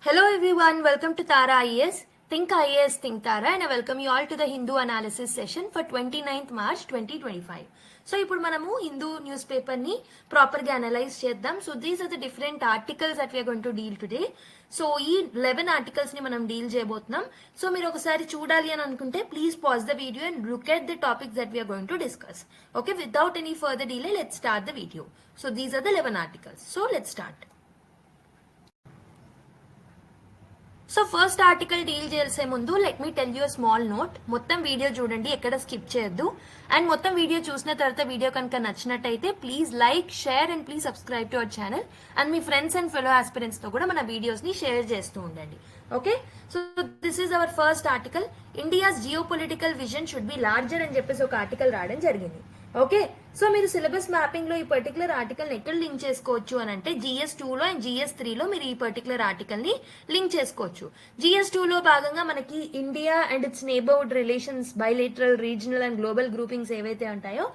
Hello everyone, welcome to Tara IAS. Think IAS, Think Tara, and I welcome you all to the Hindu analysis session for 29th March 2025. So, ఇప్పుడు మనము Hindu news పేపర్ని ప్రాపర్గా analyse చేద్దాం. So these are the different articles that we're going to deal today. సో ఈ 11 ఆర్టికల్స్ని మనం deal చేయబోతున్నాం. So మీరు ఒకసారి చూడాలి అని అనుకుంటే please pause the video and look at the topics that we're going to discuss. Okay, without any further delay let's start the video. So these are the 11 articles. So let's start. So first article deal చేసే ముందు let me tell you small note. మొత్తం video చూడండి, ఎక్కడ skip చేయొద్దు. And మొత్తం video చూసిన తర్వాత video కనుక నచ్చినట్టయితే please like, share and please subscribe to our channel. And me friends and fellow aspirants తో కూడా మన వీడియోస్ ని షేర్ చేస్తూ ఉండండి. Okay, so this is our first article. India's geopolitical vision should be larger అని చెప్పేసి ఒక article రావడం జరిగింది. ఓకే, సో మీరు సిలబస్ మ్యాపింగ్ లో ఈ పర్టికులర్ ఆర్టికల్ ని ఎక్కడ లింక్ చేసుకోవచ్చు అని అంటే GS2 లో అండ్ GS3 లో మీరు ఈ పర్టికులర్ ఆర్టికల్ ని లింక్ చేసుకోవచ్చు. GS2 లో భాగంగా మనకి India and its neighbourhood relations, bilateral, regional and global groupings ఏవైతే ఉంటాయో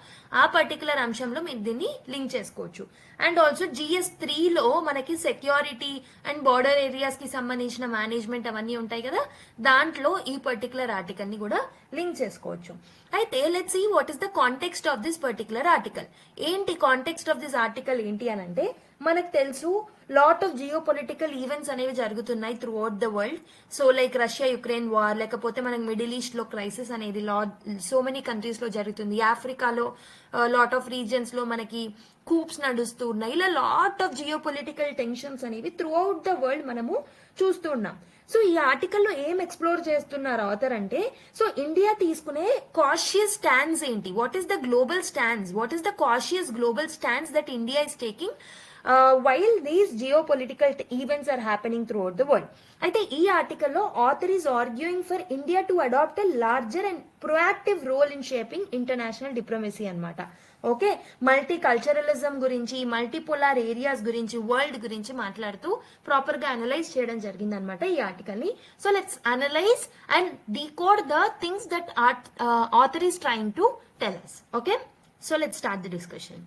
ఆ పర్టికులర్ అంశంలో మీరు దీన్ని లింక్ చేసుకోవచ్చు. అండ్ ఆల్సో GS3 లో మనకి సెక్యూరిటీ అండ్ బార్డర్ ఏరియాస్ కి సంబంధించిన మేనేజ్మెంట్ అవన్నీ ఉంటాయి కదా, దాంట్లో ఈ పర్టికులర్ ఆర్టికల్ ని కూడా లింక్ చేసుకోవచ్చు. అయితే let's see what is the context of this particular article. ఏంటి కాంటెక్స్ట్ ఆఫ్ దిస్ ఆర్టికల్ ఏంటి అని అంటే, మనకు తెలుసు lot of geopolitical events అనేవి జరుగుతున్నాయి throughout the world. So like Russia Ukraine war, లేకపోతే మనకి మిడిల్ ఈస్ట్ లో క్రైసిస్ అనేది సో మెనీ కంట్రీస్ లో జరుగుతుంది. ఆఫ్రికాలో లాట్ ఆఫ్ రీజియన్స్ లో మనకి కూప్స్ నడుస్తూ ఉన్నాయి. ఇలా lot of geopolitical tensions అనేవి త్రూ అవుట్ ద వరల్డ్ మనము చూస్తూ ఉన్నాం. సో ఈ ఆర్టికల్లో ఏం ఎక్స్ప్లోర్ చేస్తున్నారు ఆథర్ అంటే, సో ఇండియా తీసుకునే కాషియస్ స్టాండ్స్ ఏంటి, what is the global stands, what is the cautious global stands that India is taking while these geopolitical events are happening throughout the world. అయితే ఈ ఆర్టికల్లో author is arguing for India to adopt a larger and proactive role in shaping international diplomacy అనమాట. Okay, multiculturalism గురించి, multipolar areas గురించి, world గురించి మాట్లాడుతూ proper గా analyse చేయడం జరిగింది అనమాట ఈ ఆర్టికల్ ని. So let's analyse and decode the things that author is trying to tell us. Okay, so let's start the discussion.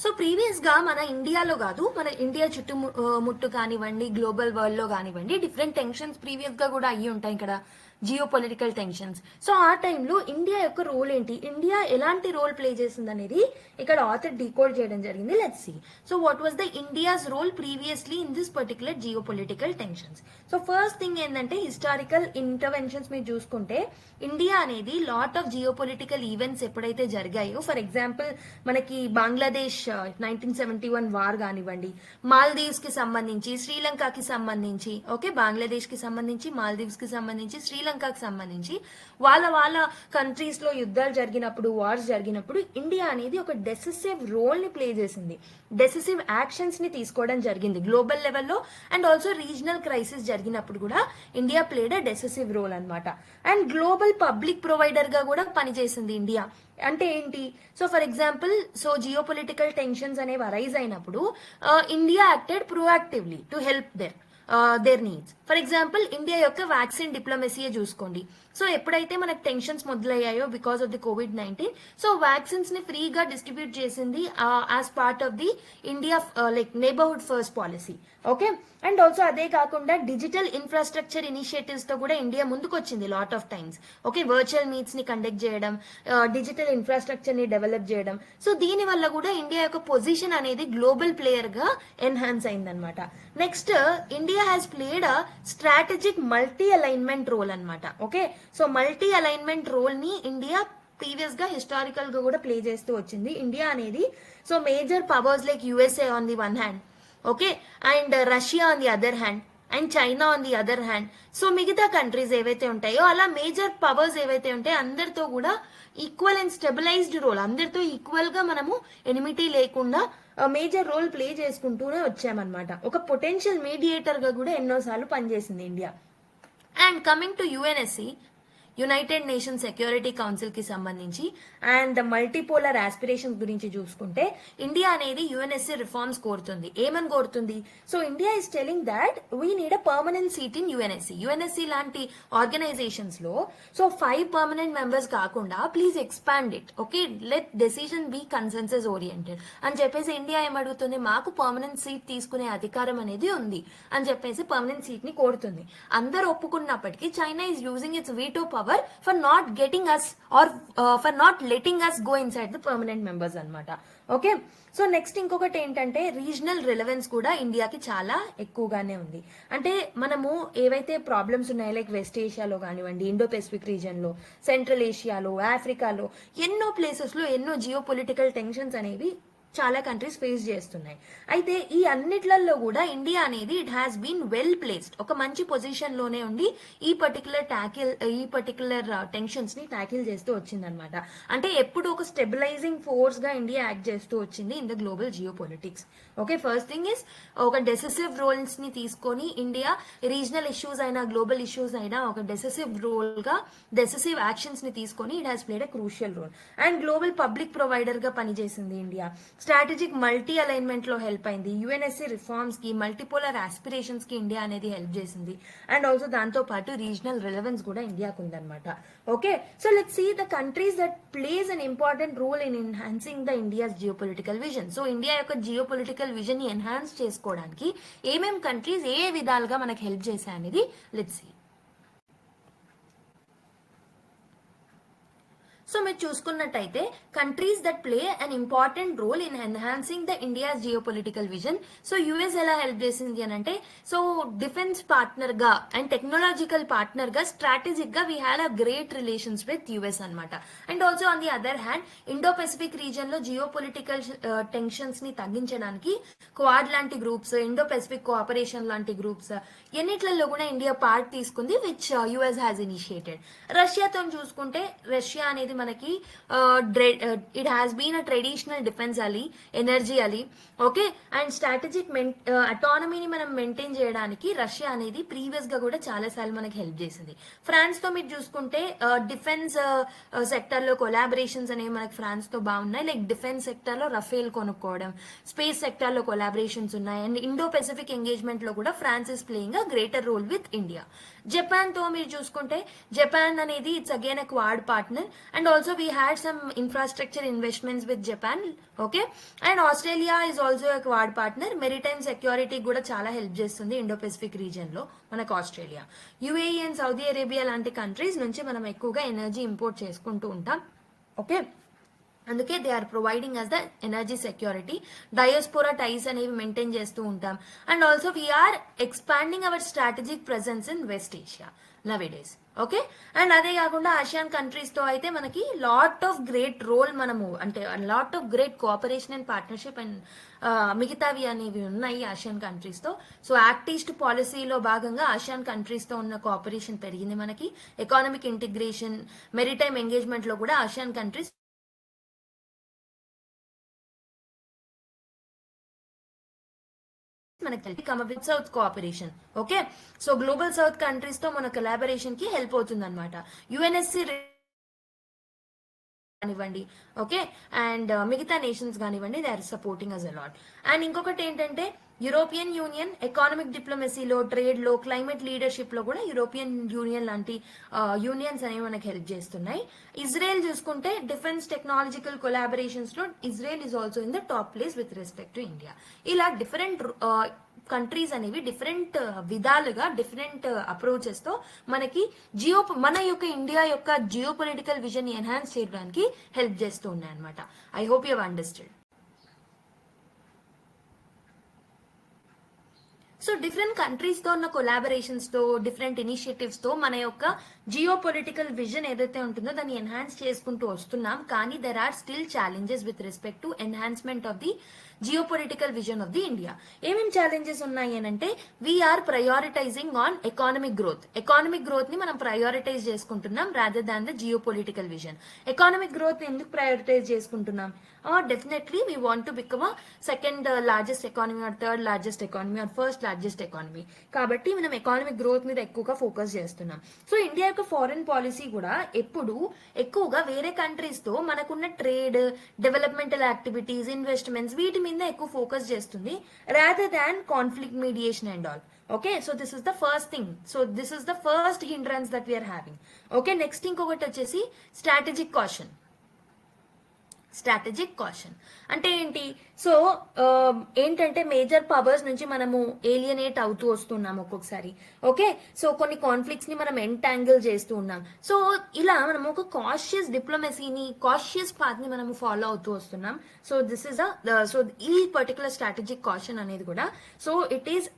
So previous గా మన ఇండియాలో కాదు, మన ఇండియా చుట్టుముట్టు కానివ్వండి, గ్లోబల్ వరల్డ్ లో కానివ్వండి, డిఫరెంట్ టెన్షన్స్ ప్రీవియస్ గా కూడా అయ్యి ఉంటాయి ఇక్కడ, జియో పొలిటికల్ టెన్షన్స్. సో ఆ టైంలో ఇండియా యొక్క రోల్ ఏంటి, ఇండియా ఎలాంటి రోల్ ప్లే చేసింది అనేది ఇక్కడ ఆథర్ డీకోడ్ చేయడం జరిగింది. Let's see. So what was the India's role previously in this particular geopolitical tensions. So first thing ఏంటంటే, హిస్టారికల్ ఇంటర్వెన్షన్స్ మీరు చూసుకుంటే ఇండియా అనేది lot of geopolitical events ఎప్పుడైతే జరిగాయో, ఫర్ ఎగ్జాంపుల్ మనకి బంగ్లాదేశ్ 1971 వార్ కానివ్వండి, మాల్దీవ్స్ కి సంబంధించి, శ్రీలంకకి సంబంధించి, ఓకే, బంగ్లాదేశ్ కి సంబంధించి, మాల్దీవ్స్ కి సంబంధించి, శ్రీలంకకి సంబంధించి వాళ్ళ కంట్రీస్ లో యుద్ధాలు జరిగినప్పుడు, వార్స్ జరిగినప్పుడు ఇండియా అనేది ఒక డెసిసివ్ రోల్ ని ప్లే చేసింది. డెసిసివ్ యాక్షన్స్ ని తీసుకోవడం జరిగింది గ్లోబల్ లెవెల్లో. అండ్ ఆల్సో రీజనల్ క్రైసిస్ జరిగినప్పుడు కూడా India played a decisive role అనమాట. అండ్ గ్లోబల్ పబ్లిక్ ప్రొవైడర్ గా కూడా పనిచేసింది ఇండియా. అంటే ఏంటి, so for example, so geopolitical tensions అనేవి అరైజ్ అయినప్పుడు India acted proactively to help their needs. For example, India యొక్క వ్యాక్సిన్ డిప్లొమసీయే చూసుకోండి. సో ఎప్పుడైతే మనకు టెన్షన్స్ మొదలయ్యాయో because of the COVID-19, so vaccines ని ఫ్రీగా డిస్ట్రిబ్యూట్ చేసింది as part of the India like neighbourhood first policy. Okay, and also అదే కాకుండా డిజిటల్ ఇన్ఫ్రాస్ట్రక్చర్ ఇనిషియేటివ్స్ తో కూడా ఇండియా ముందుకు వచ్చింది lot of times. Okay, virtual meets ని కండక్ట్ చేయడం, డిజిటల్ ఇన్ఫ్రాస్ట్రక్చర్ ని డెవలప్ చేయడం. సో దీని వల్ల కూడా ఇండియా యొక్క పొజిషన్ అనేది గ్లోబల్ ప్లేయర్ గా ఎన్హాన్స్ అయిందనమాట. Next, India has played a strategic multi alignment role అనమాట. Okay, so multi alignment role ని ఇండియా ప్రీవియస్ గా హిస్టారికల్ గా కూడా ప్లే చేస్తూ వచ్చింది. ఇండియా అనేది so major powers like USA on the one hand, okay, and Russia on the other hand, and China on the other hand. So మిగతా countries ఏవైతే ఉంటాయో అలా మేజర్ పవర్స్ ఏవైతే ఉంటాయో అందరితో కూడా ఈక్వల్ అండ్ స్టెబిలైజ్డ్ రోల్, అందరితో ఈక్వల్ గా మనము ఎనిమిటీ లేకుండా మేజర్ రోల్ ప్లే చేసుకుంటూనే వచ్చామన్నమాట. ఒక పొటెన్షియల్ మీడియేటర్ గా కూడా ఎన్నోసార్లు పనిచేసింది India. And coming to UNSC, United nation security council కి సంబంధించి అండ్ మల్టీపోలర్ ఆస్పిరేషన్స్ గురించి చూసుకుంటే ఇండియా అనేది యుఎన్ఎస్సీ రిఫార్మ్స్ కోరుతుంది. ఏమని కోరుతుంది? So India is telling that we need a permanent seat in UNSC లాంటి ఆర్గనైజేషన్స్ లో సో 5 పర్మనెంట్ మెంబర్స్ కాకుండా please expand it, okay, let decision be consensus oriented అని చెప్పేసి ఇండియా ఏమడుగుతుంది, మాకు పర్మనెంట్ సీట్ తీసుకునే అధికారం అనేది ఉంది అని చెప్పేసి పర్మనెంట్ సీట్ ని కోరుతుంది. అందరు ఒప్పుకున్నప్పటికీ China is using its veto power for not getting us or for not letting us go inside the permanent members అనమాట. ఓకే, సో నెక్స్ట్ ఇంకొకటి ఏంటంటే రీజనల్ రిలవెన్స్ కూడా ఇండియాకి చాలా ఎక్కువగానే ఉంది. అంటే మనము ఏవైతే ప్రాబ్లమ్స్ ఉన్నాయో లైక్ వెస్ట్ ఏషియాలో కానివ్వండి, ఇండో పెసిఫిక్ రీజన్ లో, సెంట్రల్ ఏషియాలో, ఆఫ్రికాలో ఎన్నో ప్లేసెస్ లో ఎన్నో జియో పొలిటికల్ టెన్షన్స్ అనేవి చాలా కంట్రీస్ ఫేస్ చేస్తున్నాయి. అయితే ఈ అన్నిట్లలో కూడా ఇండియా అనేది it has been well placed, ఒక మంచి పొజిషన్ లోనే ఉండి ఈ పర్టికులర్ టెన్షన్స్ ని ట్యాకిల్ చేస్తూ వచ్చిందనమాట. అంటే ఎప్పుడు ఒక స్టెబిలైజింగ్ ఫోర్స్ గా ఇండియా యాక్ట్ చేస్తూ వచ్చింది in the global geopolitics. Okay, first thing is ఒక డెసిసివ్ రోల్స్ ని తీసుకొని ఇండియా రీజనల్ ఇష్యూస్ అయినా గ్లోబల్ ఇష్యూస్ అయినా ఒక డెసిసివ్ రోల్ గా డెసిసివ్ యాక్షన్స్ ని తీసుకొని it has played a crucial role. And global public provider గా పనిచేసింది ఇండియా. స్ట్రాటజిక్ మల్టీ అలైన్మెంట్ లో హెల్ప్ అయింది. యుఎన్ఎస్సీ రిఫార్మ్స్ కి, మల్టీపోలర్ ఆస్పిరేషన్స్ కి ఇండియా అనేది హెల్ప్ చేసింది. అండ్ ఆల్సో దాంతో పాటు రీజనల్ రిలవెన్స్ కూడా ఇండియాకు ఉందన్నమాట. Okay, so let's see the countries that place an important role in enhancing the India's geopolitical vision. So India యొక్క జియో పొలిటికల్ విజన్ ని ఎన్హాన్స్ చేసుకోవడానికి ఏమేం కంట్రీస్ ఏ విధాలుగా మనకు హెల్ప్ చేశాయి అనేది లెట్స్ సీ. సో మీరు చూసుకున్నట్టయితే countries that play an important role in enhancing the India's geopolitical vision. So US ఎలా హెల్ప్ చేసింది అని అంటే సో డిఫెన్స్ పార్ట్నర్ గా అండ్ టెక్నాలజికల్ పార్ట్నర్ గా స్ట్రాటజిక్ గా we had a great relations with US అనమాట. And also on the other hand Indo Pacific region లో geopolitical tensions ని తగ్గించడానికి క్వాడ్ లాంటి గ్రూప్స్, ఇండో పెసిఫిక్ కోఆపరేషన్ లాంటి groups ఎన్నిట్లలో కూడా ఇండియా పార్ట్ తీసుకుంది విచ్ యుఎస్ హ్యాస్ ఇనిషియేటెడ్. రష్యాతో చూసుకుంటే రష్యా అనేది మనకి it has been a traditional defence ally, energy ally. Okay, and strategic అటానమీని మనం మెయింటైన్ చేయడానికి రష్యా అనేది ప్రీవియస్ గా కూడా చాలా సార్లు మనకి హెల్ప్ చేసింది. ఫ్రాన్స్ తో మీరు చూసుకుంటే డిఫెన్స్ సెక్టర్ లో కొలాబరేషన్స్ అనేవి మనకి ఫ్రాన్స్ తో బాగున్నాయి. లైక్ డిఫెన్స్ సెక్టర్ లో రఫేల్ కొనుక్కోవడం, స్పేస్ సెక్టర్ లో కొలాబరేషన్స్ ఉన్నాయి. అండ్ ఇండో పెసిఫిక్ ఎంగేజ్మెంట్ లో కూడా France is playing a greater role with India. Japan తో మీరు చూసుకుంటే జపాన్ అనేది it's again a Quad partner. And also we had some infrastructure investments with Japan. Okay, and Australia is also a Quad partner. Maritime security కూడా చాలా help చేస్తుంది Indo Pacific region లో మనకు Australia. UAE and Saudi Arabia లాంటి countries నుంచి మనం ఎక్కువగా energy import చేసుకుంటూ ఉంటాం. ఓకే, అందుకే they are providing us the energy security. Diaspora ties అనేవి మెయింటైన్ చేస్తూ ఉంటాం. And also we are expanding our strategic presence in West Asia nowadays. Okay, and అదే కాకుండా ఆసియాన్ కంట్రీస్ తో అయితే మనకి లాట్ ఆఫ్ గ్రేట్ రోల్ మనము అంటే lot of great cooperation and partnership and మిగతావి అనేవి ఉన్నాయి ఆసియాన్ కంట్రీస్ తో. సో యాక్ట్ ఈస్ట్ పాలసీలో భాగంగా ఆసియాన్ కంట్రీస్ తో ఉన్న కోఆపరేషన్ పెరిగింది మనకి. ఎకానమిక్ ఇంటిగ్రేషన్, మెరిటైమ్ ఎంగేజ్మెంట్ లో కూడా ఆసియాన్ కంట్రీస్ మనకి come with south cooperation. Okay, so global south countries తో మన కొలాబరేషన్ కి హెల్ప్ అవుతుంది అనమాట. యుఎన్ఎస్సి కానివ్వండి, ఓకే, అండ్ మిగతా నేషన్స్ కానివ్వండి, they are supporting us a lot. And ఇంకొకటి ఏంటంటే యూరోపియన్ యూనియన్ ఎకానమిక్ డిప్లొమసీలో, ట్రేడ్ లో, క్లైమేట్ లీడర్షిప్ లో కూడా యూరోపియన్ యూనియన్ లాంటి యూనియన్స్ అనేవి మనకి హెల్ప్ చేస్తున్నాయి. ఇజ్రాయెల్ చూసుకుంటే డిఫెన్స్ టెక్నాలజికల్ కొలాబరేషన్స్ లో Israel is also in the top place with respect to India. ఇలా డిఫరెంట్ కంట్రీస్ అనేవి డిఫరెంట్ విధాలుగా డిఫరెంట్ అప్రోచెస్ తో మనకి మన యొక్క ఇండియా యొక్క జియో పొలిటికల్ విజన్ ని ఎన్హాన్స్ చేయడానికి హెల్ప్ చేస్తూ ఉన్నాయి అనమాట. I hope you understand. So different countries తో ఉన్న కొలాబరేషన్స్ తో, డిఫరెంట్ ఇనిషియేటివ్స్ తో మన యొక్క జియో పొలిటికల్ విజన్ ఏదైతే ఉంటుందో దాన్ని ఎన్హాన్స్ చేసుకుంటూ వస్తున్నాం. కానీ there are still challenges with respect to enhancement of the geopolitical vision of the India. ఏమేమి ఛాలెంజెస్ ఉన్నాయి అని అంటే we're prioritising on economic growth. Economic growth ని మనం ప్రయారిటైజ్ చేసుకుంటున్నాం rather than the geopolitical vision. Economic growth ని ఎందుకు prioritise చేసుకుంటున్నాం? Definitely we want to become a second largest economy or third largest economy or first largest economy. కాబట్టి మనం economic growth మీద ఎక్కువగా ఫోకస్ చేస్తున్నాం. సో ఇండియా యొక్క foreign policy కూడా ఎప్పుడు ఎక్కువగా వేరే కంట్రీస్ తో మనకున్న ట్రేడ్, డెవలప్మెంటల్ యాక్టివిటీస్, ఇన్వెస్ట్మెంట్స్ వీటి మీద ఎక్కువ ఫోకస్ చేస్తుంది rather than conflict mediation and all. Okay, so this is the first thing. So this is the first hindrance that we are having. Okay, next ఇంకొకటి వచ్చేసి strategic caution. Strategic caution అంటే ఏంటి? So ఏంటంటే major powers నుంచి మనము ఏలియనేట్ అవుతూ వస్తున్నాం ఒక్కొక్కసారి. ఓకే, సో కొన్ని కాన్ఫ్లిక్ట్స్ ని మనం ఎంటాంగిల్ చేస్తూ ఉన్నాం. సో ఇలా మనం ఒక కాషియస్ డిప్లొమసీని, కాషియస్ పాత్ ని మనము ఫాలో అవుతూ వస్తున్నాం. సో దిస్ ఇస్ సో ఈ పర్టికులర్ స్ట్రాటజిక్ కాషన్ అనేది కూడా so it is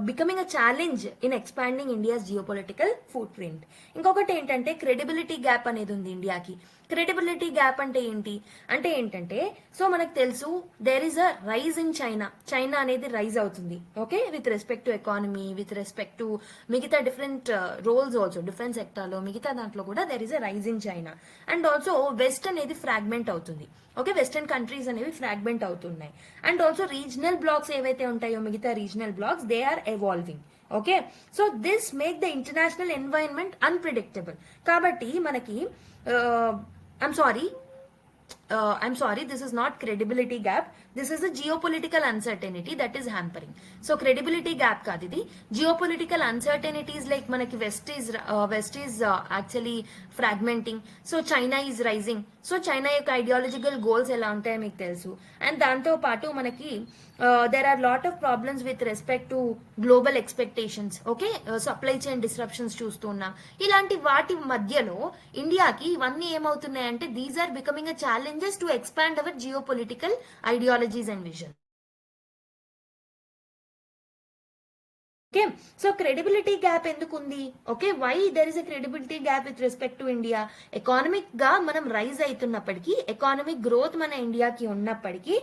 becoming a challenge in expanding India's geopolitical foot print. ఇంకొకటి ఏంటంటే క్రెడిబిలిటీ గ్యాప్ అనేది ఉంది ఇండియాకి. క్రెడిబిలిటీ గ్యాప్ అంటే ఏంటి అంటే ఏంటంటే సో మనకు తెలుసు there is a rise in China. China అనేది రైజ్ అవుతుంది. Okay, with respect to economy, with respect to మిగతా డిఫరెంట్ రోల్స్ ఆల్సో, డిఫరెంట్ సెక్టార్లో మిగతా దాంట్లో కూడా there is a rise in China. And also west అనేది ఫ్రాగ్మెంట్ అవుతుంది. ఓకే, వెస్టర్న్ కంట్రీస్ అనేవి ఫ్రాగ్మెంట్ అవుతున్నాయి. అండ్ ఆల్సో రీజనల్ బ్లాక్స్ ఏవైతే ఉంటాయో మిగతా regional blocs they are evolving. Okay, so this make the international environment unpredictable. కాబట్టి మనకి I'm sorry, this is not credibility gap. This is a geopolitical uncertainty that is hampering. So credibility gap kaadu idi. Geopolitical uncertainties like manaki west is actually fragmenting. So China is rising. So China యొక్క ideological goals ఎలా ఉంటాయో మీకు తెలుసు. And దాంతో పాటు మనకి there are lot of problems with respect to global expectations. Okay, supply chain disruptions చూస్తున్నాం. ఇలాంటి వాటి మధ్యలో ఇండియాకి ఇవన్నీ ఏమవుతున్నాయంటే these are becoming a challenges to expand our geopolitical ideologies and vision. Okay, so credibility gap ఎందుకు ఉంది? Okay, why there is a credibility gap with respect to India? Economic గా మనం రైజ్ అవుతున్నప్పటికీ, ఎకానమిక్ గ్రోత్ మన ఇండియాకి ఉన్నప్పటికీ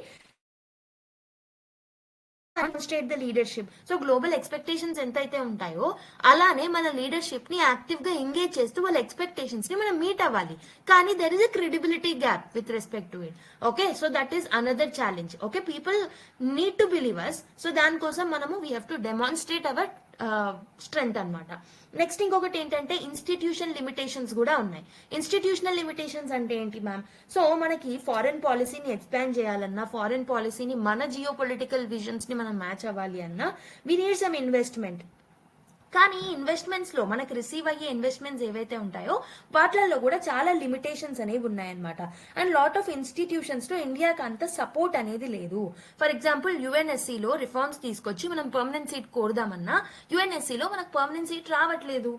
demonstrate the leadership. So global expectations ఎంతైతే ఉంటాయో అలానే మన లీడర్షిప్ ని యాక్టివ్ గా ఎంగేజ్ చేస్తూ వాళ్ళ ఎక్స్పెక్టేషన్స్ ని మనం మీట్ అవ్వాలి. కానీ there is a credibility gap with respect to it. Okay, so that is another challenge. Okay, people need to believe us. So దానికోసం మనము we have to demonstrate our strength అనమాట. Next ఇంకొకటి ఏంటంటే institution limitations కూడా ఉన్నాయి. Institutional limitations అంటే ఏంటి ma'am? So మనకి ఫారెన్ పాలసీని ఎక్స్పాండ్ చేయాలన్నా, ఫారెన్ పాలసీని మన జియో పొలిటికల్ విజన్స్ ని మనం మ్యాచ్ అవ్వాలి అన్నా వి నీడ్ సమ్ ఇన్వెస్ట్మెంట్. కానీ ఇన్వెస్ట్మెంట్స్ లో మనకు రిసీవ్ అయ్యే ఇన్వెస్ట్మెంట్స్ ఏవైతే ఉంటాయో వాటిల్లో కూడా చాలా లిమిటేషన్స్ అనేవి ఉన్నాయన్నమాట. అండ్ లాట్ ఆఫ్ ఇన్స్టిట్యూషన్స్ లో ఇండియాకి అంత సపోర్ట్ అనేది లేదు. ఫర్ ఎగ్జాంపుల్ యుఎన్ఎస్సి లో రిఫార్మ్స్ తీసుకొచ్చి మనం పర్మనెంట్ సీట్ కోరుదామన్నా యుఎన్ఎస్సి లో మనకు పర్మనెంట్ సీట్ రావట్లేదు.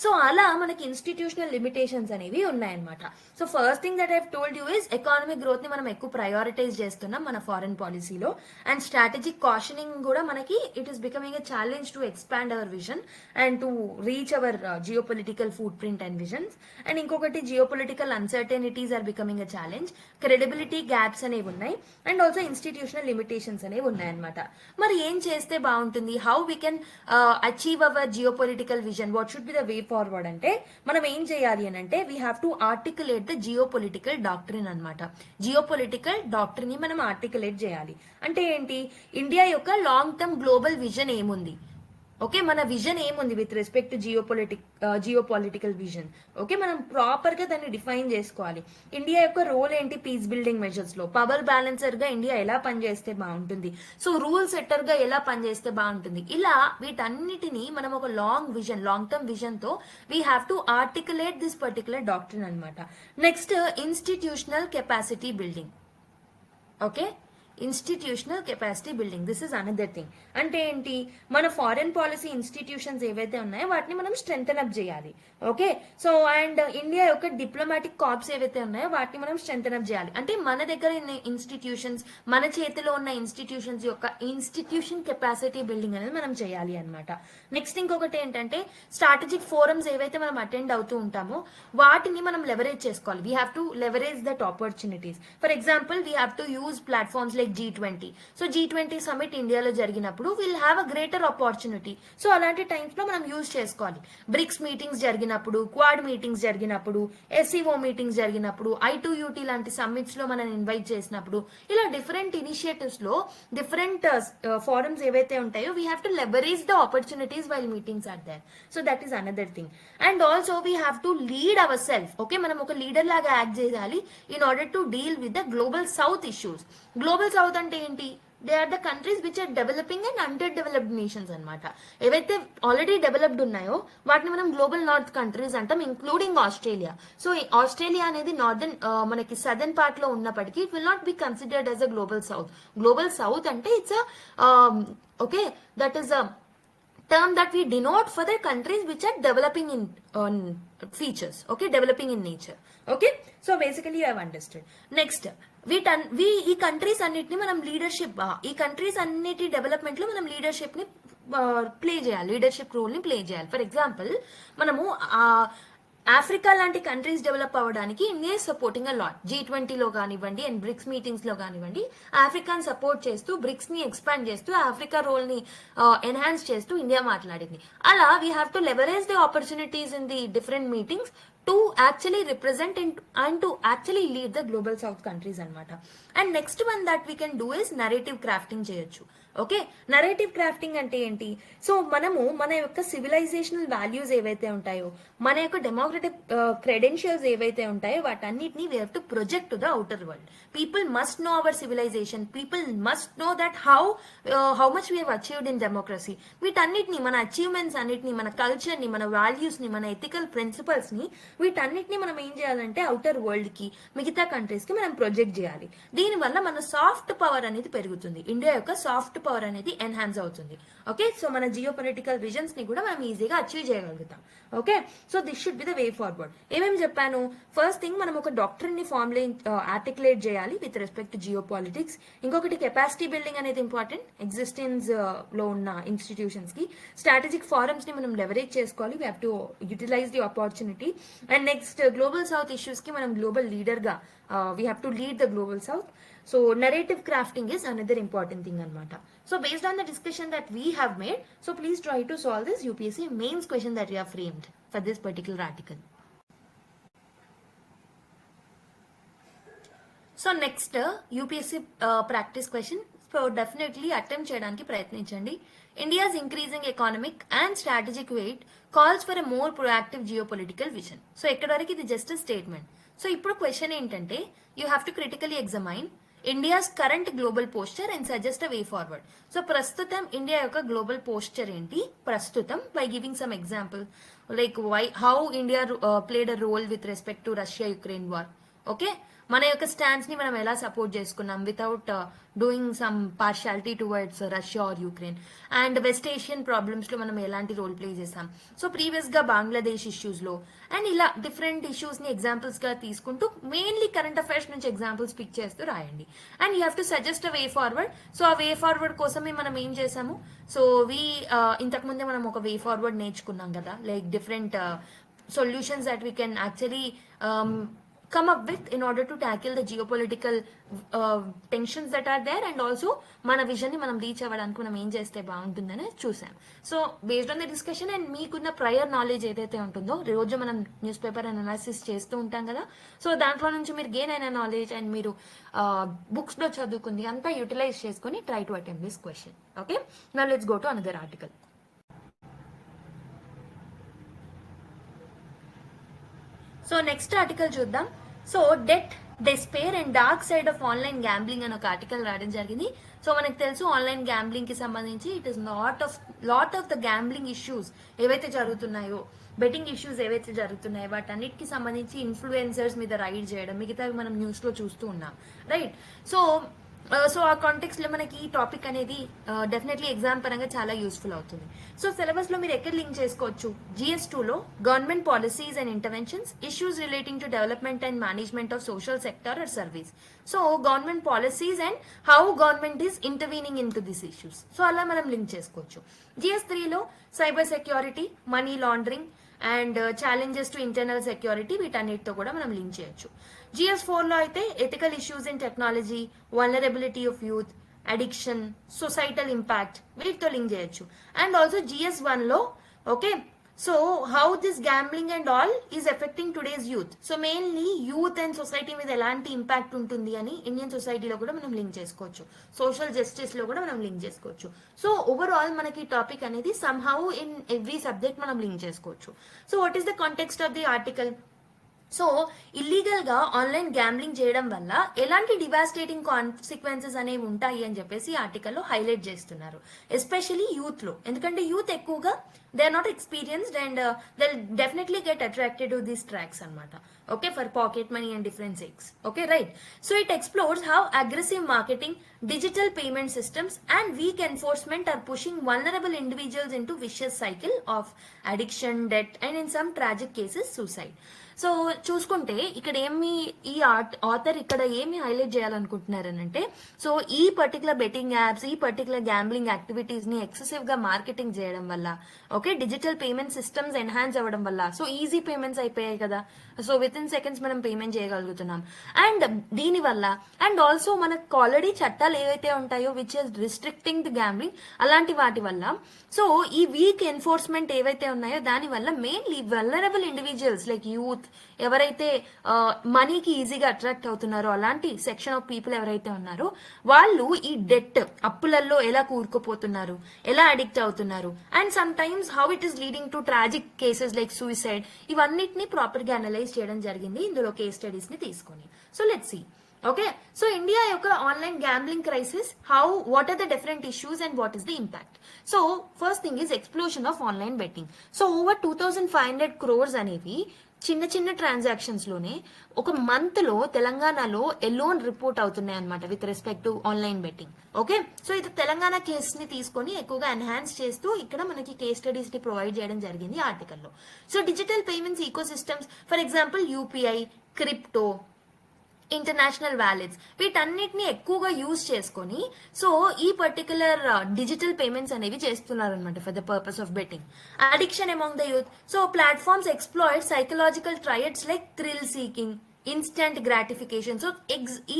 సో అలా మనకి ఇన్స్టిట్యూషనల్ లిమిటేషన్స్ అనేవి ఉన్నాయన్నమాట. So first thing that I told you is economic growth ని మనం ఎక్కువ ప్రయారిటైజ్ చేస్తున్నాం మన ఫారెన్ పాలసీలో. అండ్ స్ట్రాటజిక్ కాషనింగ్ కూడా మనకి it is becoming a challenge to expand our vision and to reach our geopolitical footprint and visions. And ఇంకొకటి geopolitical uncertainties are becoming a challenge, credibility gaps అనేవి ఉన్నాయి, and also institutional limitations అనేవి ఉన్నాయన్నమాట. మరి ఏం చేస్తే బాగుంటుంది? How we can achieve hour geopolitical vision? What should be the way forward అంటే మనం ఏం చేయాలి అని అంటే we have to articulate the geopolitical doctrine అనమాట. జియోపొలిటికల్ డాక్ట్రిన్ ని మనం ఆర్టికులేట్ చేయాలి. అంటే ఏంటి? ఇండియా యొక్క లాంగ్ టర్మ్ గ్లోబల్ విజన్ ఏముంది? ఓకే, మన విజన్ ఏముంది with respect to geopolitical vision? Okay, మనం ప్రాపర్ గా దాన్ని డిఫైన్ చేసుకోవాలి. ఇండియా యొక్క రోల్ ఏంటి పీస్ బిల్డింగ్ మెజర్స్ లో? పవర్ బ్యాలెన్సర్ గా ఇండియా ఎలా పనిచేస్తే బాగుంటుంది? సో రూల్ సెట్టర్ గా ఎలా పనిచేస్తే బాగుంటుంది? ఇలా వీటన్నిటిని మనం ఒక లాంగ్ టర్మ్ విజన్ తో we have to articulate this particular doctrine అనమాట. Next institutional capacity building. Okay, institutional capacity building, this is another thing. అంటే ఏంటి? మన ఫారెన్ పాలసీ ఇన్స్టిట్యూషన్స్ ఏవైతే ఉన్నాయో వాటిని మనం స్ట్రెంథన్ అప్ చేయాలి. ఓకే, సో అండ్ ఇండియా యొక్క డిప్లొమాటిక్ కార్ప్స్ ఏవైతే ఉన్నాయో వాటిని మనం స్ట్రెంథన్ అప్ చేయాలి. అంటే మన దగ్గర ఉన్న ఇన్స్టిట్యూషన్స్, మన చేతిలో ఉన్న ఇన్స్టిట్యూషన్స్ యొక్క ఇన్స్టిట్యూషన్ కెపాసిటీ బిల్డింగ్ అనేది మనం చేయాలి అనమాట. నెక్స్ట్ ఇంకొకటి ఏంటంటే స్ట్రాటజిక్ ఫోరమ్స్ ఏవైతే మనం అటెండ్ అవుతూ ఉంటామో వాటిని మనం లెవరేజ్ చేసుకోవాలి. We have to leverage that opportunities. For example we have to use platforms like like G20. So G20 summit ఇండియాలో జరిగినప్పుడు will have a greater opportunity. So అలాంటి టైమ్స్ లో మనం యూజ్ చేసుకోవాలి. బ్రిక్స్ మీటింగ్స్ జరిగినప్పుడు, క్వాడ్ మీటింగ్స్ జరిగినప్పుడు, SCO meetings జరిగినప్పుడు, I2UT లాంటి సమ్మిట్స్ లో మనం ఇన్వైట్ చేసినప్పుడు, ఇలా డిఫరెంట్ ఇనిషియేటివ్స్ లో డిఫరెంట్ ఫారమ్స్ ఏవైతే ఉంటాయో we have to leverage the opportunities while meetings are there. So that is another thing. And also we have to lead our self. Okay, మనం ఒక లీడర్ లాగా యాక్ట్ చేయాలి in order to deal with the global south issues. Global south అంటే ఏంటి? They are the countries which are developing and underdeveloped nations అనమాట. ఏవైతే already developed ఉన్నాయో వాటిని మనం గ్లోబల్ నార్త్ కంట్రీస్ అంటాం, ఇంక్లూడింగ్ ఆస్ట్రేలియా. సో ఆస్ట్రేలియా అనేది northern మనకి సదర్న్ పార్ట్ లో ఉన్నప్పటికీ it will not be considered as a global south. Global south అంటే it's okay, that is a term that we denote for the countries which are developing in features, okay, developing in nature. Okay, so basically you have understood. Next, ఈ countries అన్నిటిని మనం leadership, ఈ countries అన్నిటి development లో మనం leadership ని play చేయాలి, leadership role ని ప్లే చేయాలి. ఫర్ ఎగ్జాంపుల్, మనము ఆఫ్రికా లాంటి కంట్రీస్ డెవలప్ అవ్వడానికి India supporting a lot. G20 లో కానివ్వండి అండ్ బ్రిక్స్ మీటింగ్స్ లో కానివ్వండి, ఆఫ్రికాని సపోర్ట్ చేస్తూ, బ్రిక్స్ ని ఎక్స్పాండ్ చేస్తూ, ఆఫ్రికా రోల్ ని ఎన్హాన్స్ చేస్తూ ఇండియా మాట్లాడింది. అలా we have to leverage the opportunities in the different meetings to actually represent and to actually lead the global south countries అనమాట. And next one that we can do is narrative crafting చేయొచ్చు. Okay, narrative crafting అంటే ఏంటి? So మనము మన యొక్క civilisational values ఏవైతే ఉంటాయో, మన యొక్క డెమోక్రటిక్ క్రెడెన్షియల్స్ ఏవైతే ఉంటాయో వాటన్నిటిని we have to project to the outer world. People must know our civilisation, people must know that how much we have achieved in democracy. వీటన్నిటిని, మన అచీవ్మెంట్స్ అన్నిటిని, మన కల్చర్ ని, మన వాల్యూస్ ని, మన ఎథికల్ ప్రిన్సిపల్స్ ని, వీటన్నిటిని మనం ఏం చేయాలంటే అవుటర్ వరల్డ్ కి, మిగతా కంట్రీస్ కి మనం ప్రొజెక్ట్ చేయాలి. దీనివల్ల మన సాఫ్ట్ పవర్ అనేది పెరుగుతుంది, ఇండియా యొక్క సాఫ్ట్ పవర్ అనేది ఎన్హాన్స్ అవుతుంది. ఓకే, సో మన జియో పొలిటికల్ విజన్స్ ని కూడా మనం ఈజీగా అచీవ్ చేయగలుగుతాం. Okay, so this should be the way forward. ఏమేమి చెప్పాను? ఫస్ట్ థింగ్, మనం ఒక డాక్టరీన్ ని ఆర్టికులేట్ చేయాలి with respect to geo politics. ఇంకొకటి కెపాసిటీ బిల్డింగ్ అనేది ఇంపార్టెంట్ ఎగ్జిస్టెన్స్ లో ఉన్న ఇన్స్టిట్యూషన్స్ కి. స్ట్రాటజిక్ ఫారమ్స్ ని మనం లెవరేజ్ చేసుకోవాలి, we have to utilise the opportunity. And next, global south issues కి మనం గ్లోబల్ లీడర్ గా we have to lead the global south. So narrative crafting is another important thing anamata. So based on the discussion that we have made, so please try to solve this UPSC mains question that we have framed for this particular article. So next UPSC practice question. So definitely attempt cheyadaniki prayatninchandi. India's increasing economic and strategic weight calls for a more proactive geopolitical vision. So ekkada varaku idi just a statement. So ippudu question entante, you have to critically examine India's current global posture and suggest a way forward. So ప్రస్తుతం India యొక్క global posture ఏంటి ప్రస్తుతం, by giving some example like how India played a role with respect to Russia Ukraine war. Okay, మన యొక్క stands ని మనం ఎలా support చేసుకున్నాం without doing some partiality towards Russia or Ukraine. And West Asian problems లో మనం ఎలాంటి role play చేసాం. సో ప్రీవియస్ గా బంగ్లాదేశ్ ఇష్యూస్ లో అండ్ ఇలా డిఫరెంట్ ఇష్యూస్ ని ఎగ్జాంపుల్స్ గా తీసుకుంటూ మెయిన్లీ కరెంట్ అఫైర్స్ నుంచి ఎగ్జాంపుల్స్ పిక్ చేస్తూ రాయండి. And you have to suggest a way forward. So ఆ వే ఫార్వర్డ్ కోసమే మనం ఏం చేసాము, సో ఇంతకు ముందే మనం ఒక వే ఫార్వర్డ్ నేర్చుకున్నాం కదా, like different solutions that we can actually come up with in order to tackle the geopolitical tensions that are there, and also మన విజన్ ని మనం రీచ్ అవ్వడానికి మనం ఏం చేస్తే బాగుంటుందని చూసాం. So based on the discussion and మీకున్న ప్రయర్ నాలెడ్జ్ ఏదైతే ఉంటుందో, రోజు మనం న్యూస్ పేపర్ అనాలిసిస్ చేస్తూ ఉంటాం కదా, సో దాంట్లో నుంచి మీరు గెయిన్ అయిన నాలెడ్జ్ అండ్ మీరు బుక్స్ లో చదువుకుంది అంతా యూటిలైజ్ చేసుకుని try to attempt this question. Okay, now let's go to another article. So next article చూద్దాం. So debt, despair and dark side of online gambling అని ఒక ఆర్టికల్ రాయడం జరిగింది. సో మనకు తెలుసు ఆన్లైన్ గ్యాంబ్లింగ్ కి సంబంధించి it is lot of the gambling issues ఏవైతే జరుగుతున్నాయో, బెట్టింగ్ ఇష్యూస్ ఏవైతే జరుగుతున్నాయో వాటన్నిటికి సంబంధించి ఇన్ఫ్లుయెన్సర్స్ మీద రైడ్ చేయడం, మిగతావి మనం న్యూస్ లో చూస్తూ ఉన్నాం, రైట్. సో ఆ కాంటెక్స్ట్ లో మనకి ఈ టాపిక్ అనేది డెఫినెట్లీ ఎగ్జామ్ పరంగా చాలా యూస్ఫుల్ అవుతుంది. సో సిలబస్ లో మీరు ఎక్కడ లింక్ చేసుకోవచ్చు, GS2 లో government policies and interventions, issues relating to development and management of social sector or service. So government policies and how government is intervening in to this issues. So అలా మనం link చేసుకోవచ్చు. GS3 లో cyber security, money laundering and challenges to internal security, వీటన్నిటితో కూడా మనం link చేయొచ్చు. GS4 లో అయితే ethical issues in technology, vulnerability of youth, addiction, societal impact వీటితో లింక్ చేయొచ్చు. అండ్ ఆల్సో GS1 లో okay so how this gambling and all is effecting today's youth. So mainly youth and society మీద ఎలాంటి impact ఉంటుంది అని Indian సొసైటీలో కూడా మనం లింక్ చేసుకోవచ్చు, సోషల్ జస్టిస్ లో కూడా మనం లింక్ చేసుకోవచ్చు. సో ఓవరాల్ మనకి టాపిక్ అనేది సమ్హౌ ఇన్ ఎవ్రీ సబ్జెక్ట్ మనం లింక్ చేసుకోవచ్చు. So what is the context of the article? So illegal గా ఆన్లైన్ గ్యాంబ్లింగ్ చేయడం వల్ల ఎలాంటి డివాస్టేటింగ్ కాన్సిక్వెన్సెస్ అనేవి ఉంటాయి అని చెప్పేసి ఆర్టికల్లో హైలైట్ చేస్తున్నారు, ఎస్పెషలీ యూత్ లో. ఎందుకంటే యూత్ ఎక్కువగా they are not experienced and they definitely get attracted to these tracks అనమాట. Okay, for pocket money and different sakes. Okay, right. So it explores how aggressive marketing, digital payment systems and weak enforcement are pushing vulnerable individuals into vicious cycle of addiction, debt and in some tragic cases suicide. So చూసుకుంటే ఇక్కడ ఈ author ఇక్కడ ఏమి highlight చేయాలనుకుంటున్నారనంటే, so ఈ particular betting apps, ఈ particular gambling activities ని excessive గా మార్కెటింగ్ చేయడం వల్ల, okay, digital payment systems enhance అవ్వడం వల్ల, సో ఈజీ పేమెంట్స్ అయిపోయాయి కదా, సో విత్ ఇన్ సెకండ్స్ మనం పేమెంట్ చేయగలుగుతున్నాం. అండ్ దీని వల్ల అండ్ ఆల్సో మనకు ఆల్రెడీ చట్టాలు ఏవైతే ఉంటాయో which is restricting the gambling, అలాంటి వాటి వల్ల సో ఈ వీక్ ఎన్ఫోర్స్మెంట్ ఏవైతే ఉన్నాయో దాని వల్ల mainly vulnerable individuals like youth, ఎవరైతే మనీకి ఈజీగా అట్రాక్ట్ అవుతున్నారో అలాంటి సెక్షన్ ఆఫ్ పీపుల్ ఎవరైతే ఉన్నారో వాళ్ళు ఈ డెట్ అప్పులలో ఎలా కూరుకుపోతున్నారు, ఎలా అడిక్ట్ అవుతున్నారు, and sometimes how it is leading to tragic cases like suicide, ఇవన్నిటిని ప్రాపర్ గా అనలైజ్ చేయడం జరిగింది ఇందులో కేస్ స్టడీస్ ని తీసుకొని. So let's see. Okay, so India యొక్క online gambling crisis, what are the different issues and what is the impact. So first thing is explosion of online betting. So over 2500 crores అనేవి చిన్న చిన్న transactions లోనే ఒక month లో తెలంగాణలో alone report అవుతున్నాయి అనమాట with respect to online betting. Okay, so ఇది తెలంగాణ కేస్ ని తీసుకొని ఎక్కువగా ఎన్హాన్స్ చేస్తూ ఇక్కడ మనకి కేస్ స్టడీస్ ని ప్రొవైడ్ చేయడం జరిగింది ఆర్టికల్లో. So digital payments ecosystems, for example UPI, crypto, international wallets, వీటన్నిటిని ఎక్కువగా యూజ్ చేసుకొని సో ఈ పర్టికులర్ డిజిటల్ పేమెంట్స్ అనేవి చేస్తున్నారు అనమాట for the purpose of betting. Addiction among the youth, so platforms exploit psychological traits like thrill seeking, instant gratification. So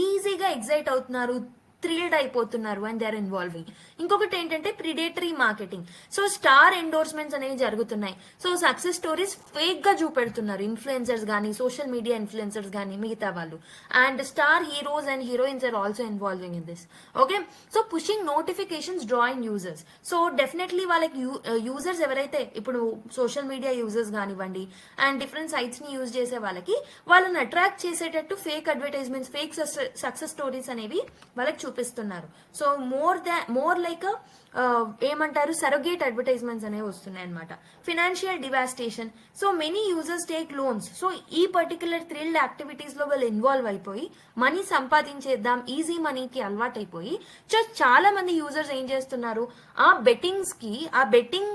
ఈజీగా excite అవుతున్నారు, thrilled అయిపోతున్నారు అండ్ దే ఆర్ ఇన్వాల్వింగ్. ఇంకొకటి ఏంటంటే predatory marketing. So star endorsements అనేవి జరుగుతున్నాయి. So success stories fake గా చూపెడుతున్నారు influencers కానీ, సోషల్ మీడియా ఇన్ఫ్లుయెన్సర్స్ కానీ, మిగతా వాళ్ళు. And star heroes and heroines are also involving in this. Okay, so pushing notifications, drawing users. So definitely వాళ్ళకి users ఎవరైతే ఇప్పుడు సోషల్ మీడియా యూజర్స్ కానివ్వండి అండ్ డిఫరెంట్ సైట్స్ ని యూజ్ చేసే వాళ్ళని అట్రాక్ట్ చేసేటట్టు fake advertisements, fake success stories అనేవి వాళ్ళకి చూపిస్తున్నారు. సో మోర్ లైక్ ఏమంటారు సరోగేట్ అడ్వర్టైజ్మెంట్స్ అనేవి వస్తున్నాయి అనమాట. Financial devastation, so many users take loans. So ఈ పర్టికులర్ థ్రిల్డ్ యాక్టివిటీస్ లో వాళ్ళు ఇన్వాల్వ్ అయిపోయి మనీ సంపాదించేద్దాం, ఈజీ మనీకి అలవాటు అయిపోయి చాలా మంది యూజర్స్ ఏం చేస్తున్నారు, ఆ బెట్టింగ్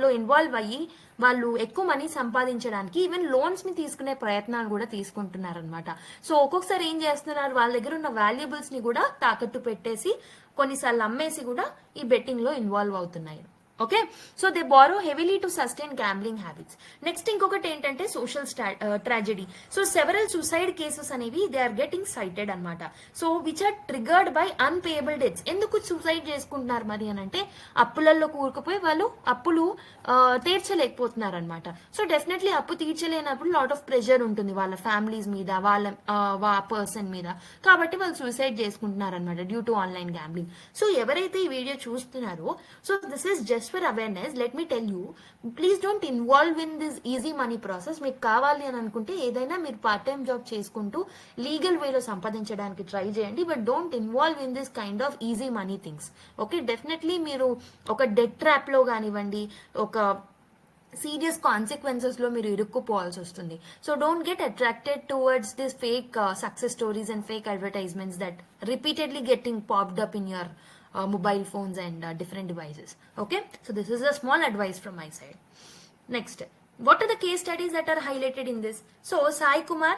లో ఇన్వాల్వ్ అయ్యి వాళ్ళు ఎక్కువ మనీ సంపాదించడానికి ఈవెన్ లోన్స్ ని తీసుకునే ప్రయత్నాలు కూడా తీసుకుంటున్నారు అనమాట. సో ఒక్కొక్కసారి ఏం చేస్తున్నారు, వాళ్ళ దగ్గర ఉన్న వాల్యుబుల్స్ ని కూడా తాకట్టు పెట్టేసి కొన్నిసార్లు అమ్మేసి కూడా ఈ బెట్టింగ్ లో ఇన్వాల్వ్ అవుతున్నాయి. Okay, so they borrow heavily to sustain gambling habits. Next ఇంకొకటి ఏంటంటే social tragedy. So several suicide cases అనేవి దే ఆర్ గెటింగ్ సైటెడ్ అనమాట. So which are triggered by unpayable debts. ఎందుకు సూసైడ్ చేసుకుంటున్నారు మరి అని అంటే పప్పులలో కూరుకుపోయి వాళ్ళు అప్పులు తీర్చలేకపోతున్నారు అనమాట. సో డెఫినెట్లీ అప్పు తీర్చలేనప్పుడు లాట్ ఆఫ్ ప్రెషర్ ఉంటుంది వాళ్ళ ఫ్యామిలీస్ మీద, వాళ్ళ పర్సన్ మీద, కాబట్టి వాళ్ళు సూసైడ్ చేసుకుంటున్నారు అనమాట due to online gambling. So ఎవరైతే ఈ వీడియో చూస్తున్నారో, so this is just for awareness. Let me tell you, please don't involve in this easy money process. మీకు కావాలి అని అనుకుంటే ఏదైనా మీరు పార్ట్ టైం జాబ్ చేసుకుంటూ లీగల్ వేలో సంపాదించడానికి ట్రై చేయండి, but don't involve in this kind off easy money things. Okay, definitely మీరు ఒక డెట్ ట్రాప్ లో కానివ్వండి, ఒక సీరియస్ కాన్సిక్వెన్సెస్ లో మీరు ఇరుక్కుపోవాల్సి వస్తుంది. So don't get attracted towards this fake success stories and fake advertisements that repeatedly getting popped up in your mobile phones and different devices. Okay, so this is a small advice from my side. Next, what are the case studies that are highlighted in this? So Sai Kumar,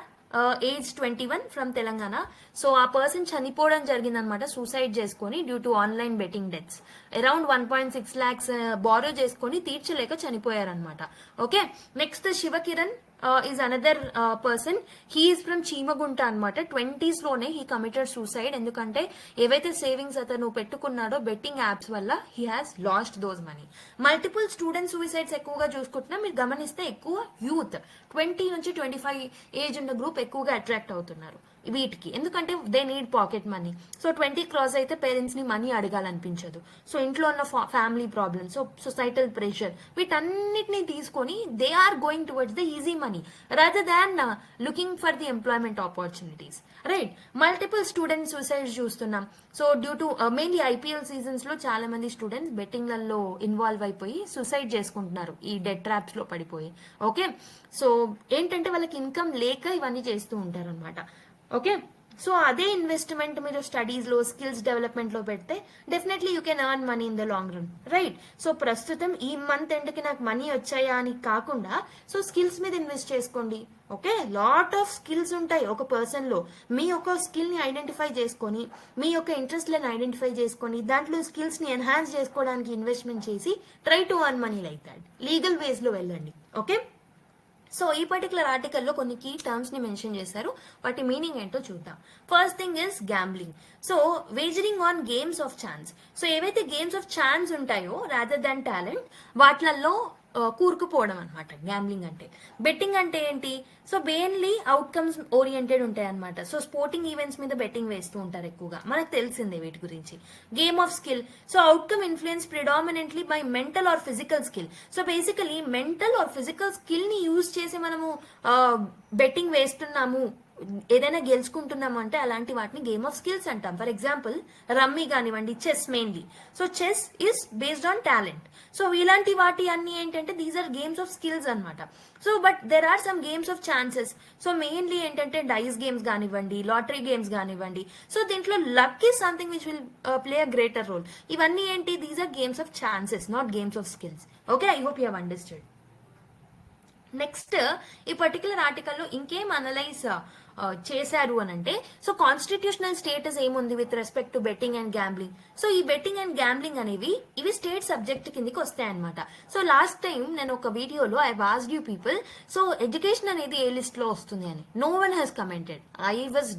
age 21 from Telangana. So ఆ person చనిపోవడం జరిగిందనమాట suicide చేసుకొని due to online betting debts. Around 1.6 lakhs borrow చేసుకొని తీర్చలేక చనిపోయారనమాట. Okay, next Shivakiran is another person. He is from Cheemagunta అనమాట. 20s లోనే he committed suicide. ఎందుకంటే ఏవైతే సేవింగ్స్ అతను పెట్టుకున్నాడో బెట్టింగ్ యాప్స్ వల్ల he has last those money. Multiple student suicides ఎక్కువగా చూసుకుంటున్నా మీరు గమనిస్తే ఎక్కువ యూత్ 20 నుంచి 25 ఏజ్ ఉన్న గ్రూప్ ఎక్కువగా అట్రాక్ట్ అవుతున్నారు వీటికి. ఎందుకంటే they need pocket money. So 20 cross అయితే పేరెంట్స్ ని మనీ అడగాలనిపించదు. సో ఇంట్లో ఉన్న family problems, so societal pressure, వీటన్నిటిని తీసుకొని they are going towards the easy money rather than looking for the employment opportunities. Right, multiple student suicides చూస్తున్నాం. So due to mainly IPL seasons లో చాలా మంది students బెట్టింగ్లలో involve అయిపోయి suicide చేసుకుంటున్నారు ఈ డెట్ ట్రాప్స్ లో పడిపోయి. ఓకే, సో ఏంటంటే వాళ్ళకి ఇన్కమ్ లేక ఇవన్నీ చేస్తూ ఉంటారు అనమాట. ఓకే, సో అదే ఇన్వెస్ట్మెంట్ మీరు స్టడీస్ లో, స్కిల్స్ డెవలప్మెంట్ లో పెడితే definitely you can earn money in the long run. Right, so ప్రస్తుతం ఈ మంత్ ఎండ్ కి నాకు మనీ వచ్చాయా అని కాకుండా సో స్కిల్స్ మీద ఇన్వెస్ట్ చేసుకోండి. ఓకే, లాట్ ఆఫ్ స్కిల్స్ ఉంటాయి ఒక పర్సన్ లో. మీ యొక్క స్కిల్ ని ఐడెంటిఫై చేసుకొని, మీ యొక్క ఇంట్రెస్ట్ లను ఐడెంటిఫై చేసుకొని దాంట్లో స్కిల్స్ ని ఎన్హాన్స్ చేసుకోవడానికి ఇన్వెస్ట్మెంట్ చేసి try to earn money like that. Legal ways లో వెళ్ళండి. ఓకే, సో ఈ పర్టికులర్ ఆర్టికల్లో కొన్ని కీ టర్మ్స్ ని మెన్షన్ చేశారు. వాటి మీనింగ్ ఏంటో చూద్దాం. First thing is gambling. So wagering on games of chance. So ఏవైతే గేమ్స్ ఆఫ్ ఛాన్స్ ఉంటాయో రాదర్ దాన్ టాలెంట్, వాటిలలో కూరుకుపోవడం అనమాట గ్యాంబ్లింగ్ అంటే. బెట్టింగ్ అంటే ఏంటి? సో మెయిన్లీ అవుట్కమ్స్ ఓరియంటెడ్ ఉంటాయి అనమాట. సో స్పోర్టింగ్ ఈవెంట్స్ మీద బెట్టింగ్ వేస్తూ ఉంటారు ఎక్కువగా, మనకు తెలిసిందే వీటి గురించి. Game of skill. So outcome influence predominantly by mental are physical skill. So basically mental are physical skill ని యూజ్ చేసి మనము బెట్టింగ్ వేస్తున్నాము, ఏదైనా గెలుచుకుంటున్నాము అంటే అలాంటి వాటిని గేమ్ ఆఫ్ స్కిల్స్ అంటాం. ఫర్ ఎగ్జాంపుల్ రమ్మీ కానివ్వండి, chess mainly. So chess is based on talent. So ఇలాంటి వాటి అన్ని ఏంటంటే these are games of skills అనమాట. So but there are some games of chances. So mainly ఏంటంటే డైస్ గేమ్స్ కానివ్వండి, lottery games కానివ్వండి. So దీంట్లో luck is something which will play a greater role. ఇవన్నీ ఏంటి? These are games of chances, not games of skills. Okay, I hope you have understood. Next, ఈ particular ఆర్టికల్లో ఇంకేం analyse చేశారు అని అంటే, సో కాన్స్టిట్యూషనల్ స్టేటస్ ఏముంది with respect to betting and gambling. So ఈ బెట్టింగ్ అండ్ గ్యాంబ్లింగ్ అనేవి ఇవి స్టేట్ సబ్జెక్ట్ కిందకి వస్తాయి అనమాట. సో లాస్ట్ టైం నేను ఒక వీడియోలో I asked you people, so education అనేది ఏ లిస్ట్ లో వస్తుంది అని. No one has commented. I was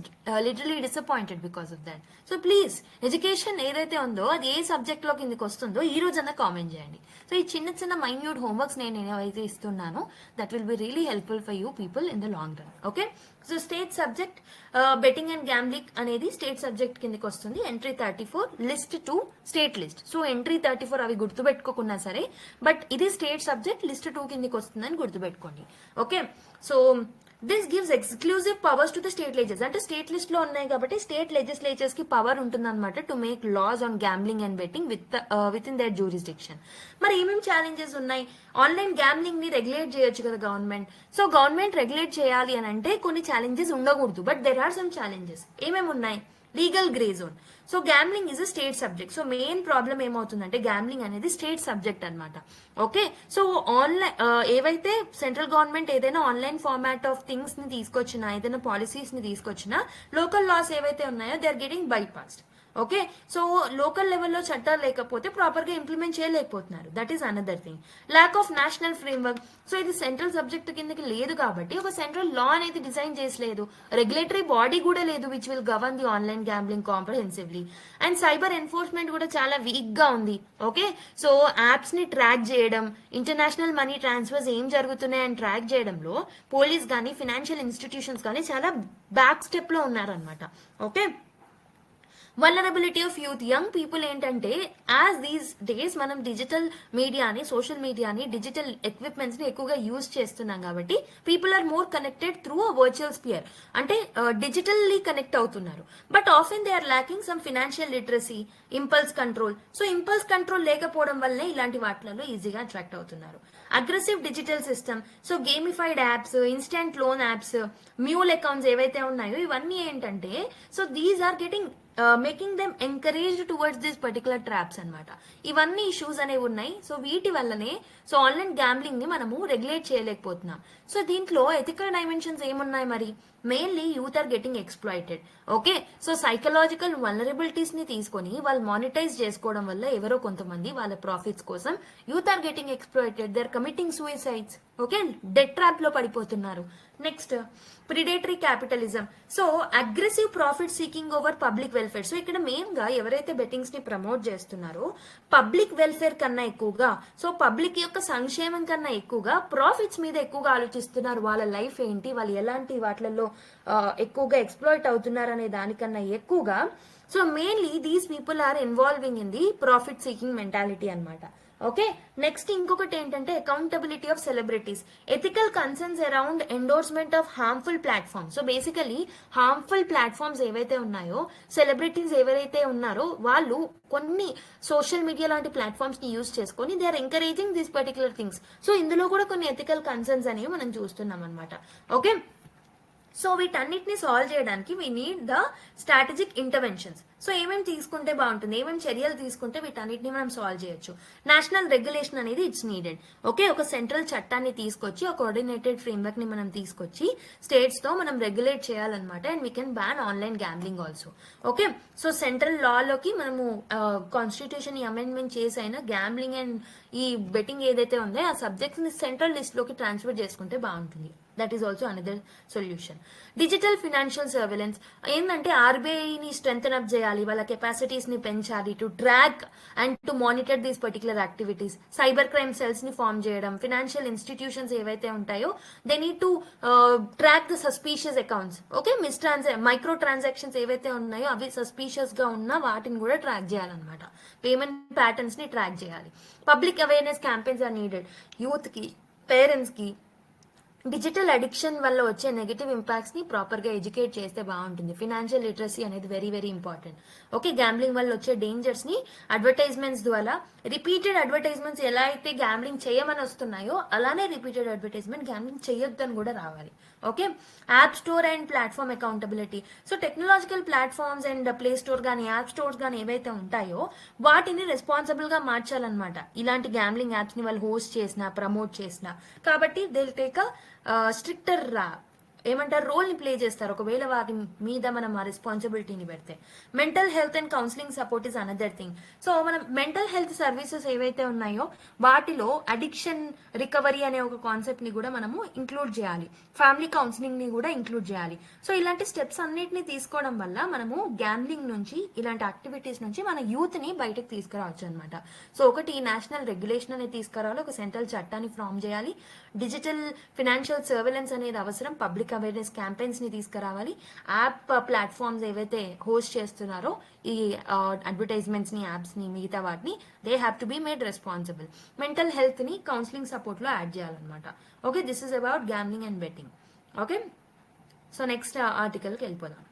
literally disappointed because of that. So please, education ఏదైతే ఉందో అది ఏ సబ్జెక్ట్ లో కిందకి వస్తుందో ఈ రోజన్నా కామెంట్ చేయండి. సో ఈ చిన్న చిన్న మైన్యూట్ హోంవర్క్స్ నేను ఏవైతే ఇస్తున్నానో that will be really helpful for you people in the long run. Okay, so state subject betting and gambling అనేది స్టేట్ సబ్జెక్ట్ కిందకి వస్తుంది. Entry 34, list 2 state list. So entry 34 అవి గుర్తుపెట్టుకోకున్నా సరే, బట్ ఇది స్టేట్ సబ్జెక్ట్, లిస్ట్ 2 కిందకి వస్తుందని గుర్తుపెట్టుకోండి. Okay, so this gives exclusive powers to the state legis. అంటే స్టేట్ లిస్ట్ లో ఉన్నాయి కాబట్టి స్టేట్ లెజిస్లేచర్స్ కి పవర్ ఉంటుంది అనమాట to make laws on gambling and betting with in their jurisdiction. మరి ఏమేమి ఛాలెంజెస్ ఉన్నాయి? ఆన్లైన్ గ్యాంబ్లింగ్ ని రెగ్యులేట్ చేయొచ్చు కదా గవర్నమెంట్. సో గవర్నమెంట్ రెగ్యులేట్ చేయాలి అని అంటే కొన్ని ఛాలెంజెస్ ఉండకూడదు, but there are some challenges. ఏమేమి ఉన్నాయి? Legal grey zone. So gambling is a state subject. So main problem ఏమవుతుందంటే గ్యాంబ్లింగ్ అనేది స్టేట్ సబ్జెక్ట్ అనమాట. ఓకే, సో ఆన్లైన్ ఏవైతే సెంట్రల్ గవర్నమెంట్ ఏదైనా ఆన్లైన్ ఫార్మాట్ ఆఫ్ థింగ్స్ ని తీసుకొచ్చినా, ఏదైనా పాలసీస్ ని తీసుకొచ్చినా, లోకల్ లాస్ ఏవైతే ఉన్నాయో they are getting bypassed. Okay, so local లెవెల్లో చట్టాలు లేకపోతే ప్రాపర్ గా ఇంప్లిమెంట్ చేయలేకపోతున్నారు. That is another thing. Lack of national framework. So ఇది సెంట్రల్ సబ్జెక్ట్ కిందకి లేదు కాబట్టి ఒక సెంట్రల్ లా అనేది డిజైన్ చేసలేదు. రెగ్యులేటరీ బాడీ కూడా లేదు which will govern the online gambling comprehensively. And cyber enforcement కూడా చాలా వీక్ గా ఉంది. ఓకే, సో యాప్స్ ని ట్రాక్ చేయడం, ఇంటర్నేషనల్ మనీ ట్రాన్స్ఫర్స్ ఏం జరుగుతున్నాయని ట్రాక్ చేయడంలో పోలీస్ కానీ ఫినాన్షియల్ ఇన్స్టిట్యూషన్స్ కానీ చాలా బ్యాక్ స్టెప్ లో ఉన్నారనమాట. Okay, vulnerability of youth, young people ఏంటంటే యాజ్ దీస్ డేస్ మనం డిజిటల్ మీడియాని, సోషల్ మీడియాని, డిజిటల్ ఎక్విప్మెంట్స్ ని ఎక్కువగా యూజ్ చేస్తున్నాం కాబట్టి people are more connected through a virtual sphere. అంటే డిజిటల్లీ కనెక్ట్ అవుతున్నారు. But often they are lacking some financial literacy, impulse control. So impulse control లేకపోవడం వల్లనే ఇలాంటి వాటిలలో ఈజీగా అట్రాక్ట్ అవుతున్నారు. Aggressive digital system. So gamified apps, instant loan apps, mule accounts ఏవైతే ఉన్నాయో ఇవన్నీ ఏంటంటే so these are getting making them encourage towards this particular traps అనమాట. ఇవన్నీ ఇష్యూస్ అనేవి ఉన్నాయి. సో వీటి వల్లనే సో ఆన్లైన్ గ్యాంబ్లింగ్ ని మనము రెగ్యులేట్ చేయలేకపోతున్నాం. సో దీంట్లో ఎథికల్ డైమెన్షన్స్ ఏమున్నాయి మరి? Mainly youth are getting exploited. Okay, so psychological vulnerabilities ని తీసుకొని వాళ్ళు మానిటైజ్ చేసుకోవడం వల్ల ఎవరో కొంతమంది వాళ్ళ ప్రాఫిట్స్ కోసం youth are getting exploited, they are committing suicides. Okay, debt trap లో పడిపోతున్నారు. Next predatory capitalism. So aggressive profit seeking over public welfare. So ఇక్కడ మెయిన్ గా ఎవరైతే బెట్టింగ్స్ ని ప్రమోట్ చేస్తున్నారో పబ్లిక్ వెల్ఫేర్ కన్నా ఎక్కువగా, సో పబ్లిక్ యొక్క సంక్షేమం కన్నా ఎక్కువగా ప్రాఫిట్స్ మీద ఎక్కువగా ఆలోచిస్తున్నారు. వాళ్ళ లైఫ్ ఏంటి, వాళ్ళు ఎలాంటి వాటిలలో ఎక్కువగా ఎక్స్ప్లాయిట్ అవుతున్నారు అనే దానికన్నా ఎక్కువగా. So mainly these people are involving in the profit seeking mentality అన్నమాట. ఓకే, నెక్స్ట్ ఇంకొకటి ఏంటంటే accountability of celebrities, ethical concerns around endorsement of harmful platforms. So basically harmful platforms ఏవైతే ఉన్నాయో, సెలబ్రిటీస్ ఎవరైతే ఉన్నారో వాళ్ళు కొన్ని సోషల్ మీడియా లాంటి ప్లాట్ఫామ్స్ ని యూజ్ చేసుకొని they are encouraging these particular things. So ఇందులో కూడా కొన్ని ఎథికల్ కన్సర్న్స్ అనేవి మనం చూస్తున్నాం అనమాట. ఓకే, సో వీటన్నిటిని సాల్వ్ చేయడానికి we need the strategic interventions. So ఏమేమి తీసుకుంటే బాగుంటుంది, ఏమేమి చర్యలు తీసుకుంటే వీటన్నిటిని మనం సాల్వ్ చేయొచ్చు. నేషనల్ రెగ్యులేషన్ అనేది ఇట్స్ నీడెడ్. ఓకే, ఒక సెంట్రల్ చట్టాన్ని తీసుకొచ్చి ఒక కోఆర్డినేటెడ్ ఫ్రేమ్వర్క్ ని మనం తీసుకొచ్చి స్టేట్స్ తో మనం రెగ్యులేట్ చేయాలన్నమాట. And we can ban online gambling also. Okay, so central లాలోకి మనము కాన్స్టిట్యూషన్ అమెండ్మెంట్ చేసి అయినా గ్యాంబ్లింగ్ అండ్ ఈ బెట్టింగ్ ఏదైతే ఉందో ఆ సబ్జెక్ట్స్ ని సెంట్రల్ లిస్ట్ లోకి ట్రాన్స్ఫర్ చేసుకుంటే బాగుంటుంది. That is also another solution. Digital financial surveillance ఏంటంటే ఆర్బీఐని స్ట్రెంథన్ అప్ చేయాలి, వాళ్ళ కెపాసిటీస్ ని పెంచాలి to track and to monitor these particular activities. Cyber crime cells ని ఫార్మ్ చేయడం, ఫినాన్షియల్ ఇన్స్టిట్యూషన్స్ ఏవైతే ఉంటాయో they need to track the suspicious accounts. Okay, micro transactions ఏవైతే ఉన్నాయో అవి సస్పీషియస్ గా ఉన్నా వాటిని కూడా ట్రాక్ చేయాలన్నమాట. పేమెంట్ ప్యాటర్న్స్ ని ట్రాక్ చేయాలి. Public awareness campaigns are needed. Youth కి, పేరెంట్స్ కి డిజిటల్ అడిక్షన్ వల్ల వచ్చే నెగటివ్ ఇంపాక్ట్స్ ని ప్రాపర్ గా ఎడ్యుకేట్ చేస్తే బాగుంటుంది. ఫినాన్షియల్ లిటరసీ అనేది very very important. Okay, gambling వల్ల వచ్చే డేంజర్స్ ని అడ్వర్టైజ్మెంట్స్ ద్వారా, రిపీటెడ్ అడ్వర్టైజ్మెంట్స్ ఎలా అయితే గ్యాంబ్లింగ్ చేయమని వస్తున్నాయో అలానే రిపీటెడ్ అడ్వర్టైజ్మెంట్ గ్యాంబ్లింగ్ చేయొద్దని కూడా రావాలి. Okay, app store and platform accountability. So technological platforms and play store కానీ యాప్ స్టోర్స్ కానీ ఏవైతే ఉంటాయో వాటిని రెస్పాన్సిబుల్ గా మార్చాలన్నమాట. ఇలాంటి గ్యాంబ్లింగ్ యాప్స్ ని వాళ్ళు హోస్ట్ చేసినా ప్రమోట్ చేసినా కాబట్టి దే విల్ టేక్ స్ట్రిక్టర్ ఏమంటారు రోల్ ని ప్లే చేస్తారు ఒకవేళ వాటి మీద మనం ఆ రెస్పాన్సిబిలిటీని పెడితే. Mental health and counselling support is another thing. So మనం మెంటల్ హెల్త్ సర్వీసెస్ ఏవైతే ఉన్నాయో వాటిలో అడిక్షన్ రికవరీ అనే ఒక కాన్సెప్ట్ ని కూడా మనము ఇంక్లూడ్ చేయాలి, ఫ్యామిలీ కౌన్సిలింగ్ ని కూడా ఇంక్లూడ్ చేయాలి. సో ఇలాంటి స్టెప్స్ అన్నిటిని తీసుకోవడం వల్ల మనము గ్యాంబ్లింగ్ నుంచి ఇలాంటి యాక్టివిటీస్ నుంచి మన యూత్ ని బయటకు తీసుకురావచ్చు అనమాట. సో ఒకటి నేషనల్ రెగ్యులేషన్ అనేది తీసుకురావాలి, ఒక సెంట్రల్ చట్టాన్ని ఫామ్ చేయాలి, డిజిటల్ ఫినాన్షియల్ సర్వేలెన్స్ అనేది అవసరం, పబ్లిక్ అవేర్నెస్ క్యాంపెయిన్స్ ని తీసుకురావాలి, యాప్ ప్లాట్ఫామ్స్ ఏవైతే హోస్ట్ చేస్తున్నారో ఈ అడ్వర్టైజ్మెంట్స్ ని యాప్స్ ని మిగతా వాటిని they have to be made responsible. Mental health ని కౌన్సిలింగ్ సపోర్ట్ లో యాడ్ చేయాలన్నమాట. Okay, this is about gambling and betting. Okay, so next ఆర్టికల్కి వెళ్ళిపోదాం.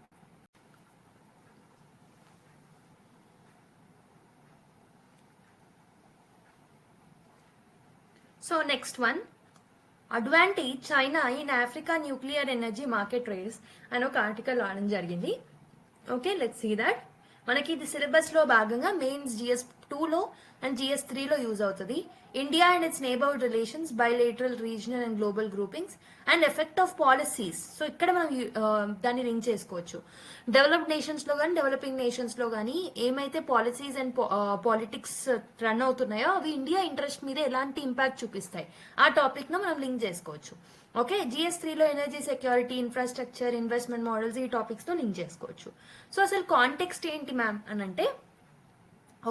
So next one, advantage China in Africa nuclear energy market race అని ఒక article రావడం జరిగింది. Okay, let's see that. మనకి ఇది సిలబస్ లో భాగంగా మెయిన్స్ GS 2లో అండ్ GS 3లో యూజ్ అవుతుంది. India and its neighbourhood relations, bilateral, regional and global groupings and effect of policies. So ఇక్కడ మనం దాన్ని లింక్ చేసుకోవచ్చు. డెవలప్డ్ నేషన్స్ లో కానీ డెవలపింగ్ నేషన్స్ లో కానీ ఏమైతే పాలసీస్ అండ్ పాలిటిక్స్ రన్ అవుతున్నాయో అవి ఇండియా ఇంట్రెస్ట్ మీద ఎలాంటి ఇంపాక్ట్ చూపిస్తాయి ఆ టాపిక్ ను మనం లింక్ చేసుకోవచ్చు. ఓకే, GS 3లో energy security, infrastructure, investment models ఈ టాపిక్స్ తో లింక్ చేసుకోవచ్చు. సో అసలు కాంటెక్స్ట్ ఏంటి మ్యామ్ అని అంటే,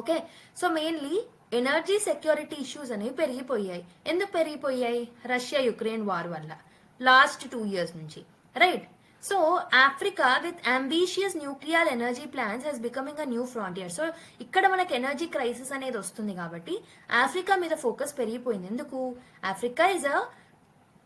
okay, so mainly energy security issues అనేవి పెరిగిపోయాయి. ఎందుకు పెరిగిపోయాయి? రష్యా యుక్రెయిన్ వార్ వల్ల లాస్ట్ 2 years నుంచి, right? So Africa with ambitious nuclear energy plans has becoming a new frontier. So ఇక్కడ మనకి ఎనర్జీ క్రైసిస్ అనేది వస్తుంది కాబట్టి ఆఫ్రికా మీద ఫోకస్ పెరిగిపోయింది. ఎందుకు? Africa is a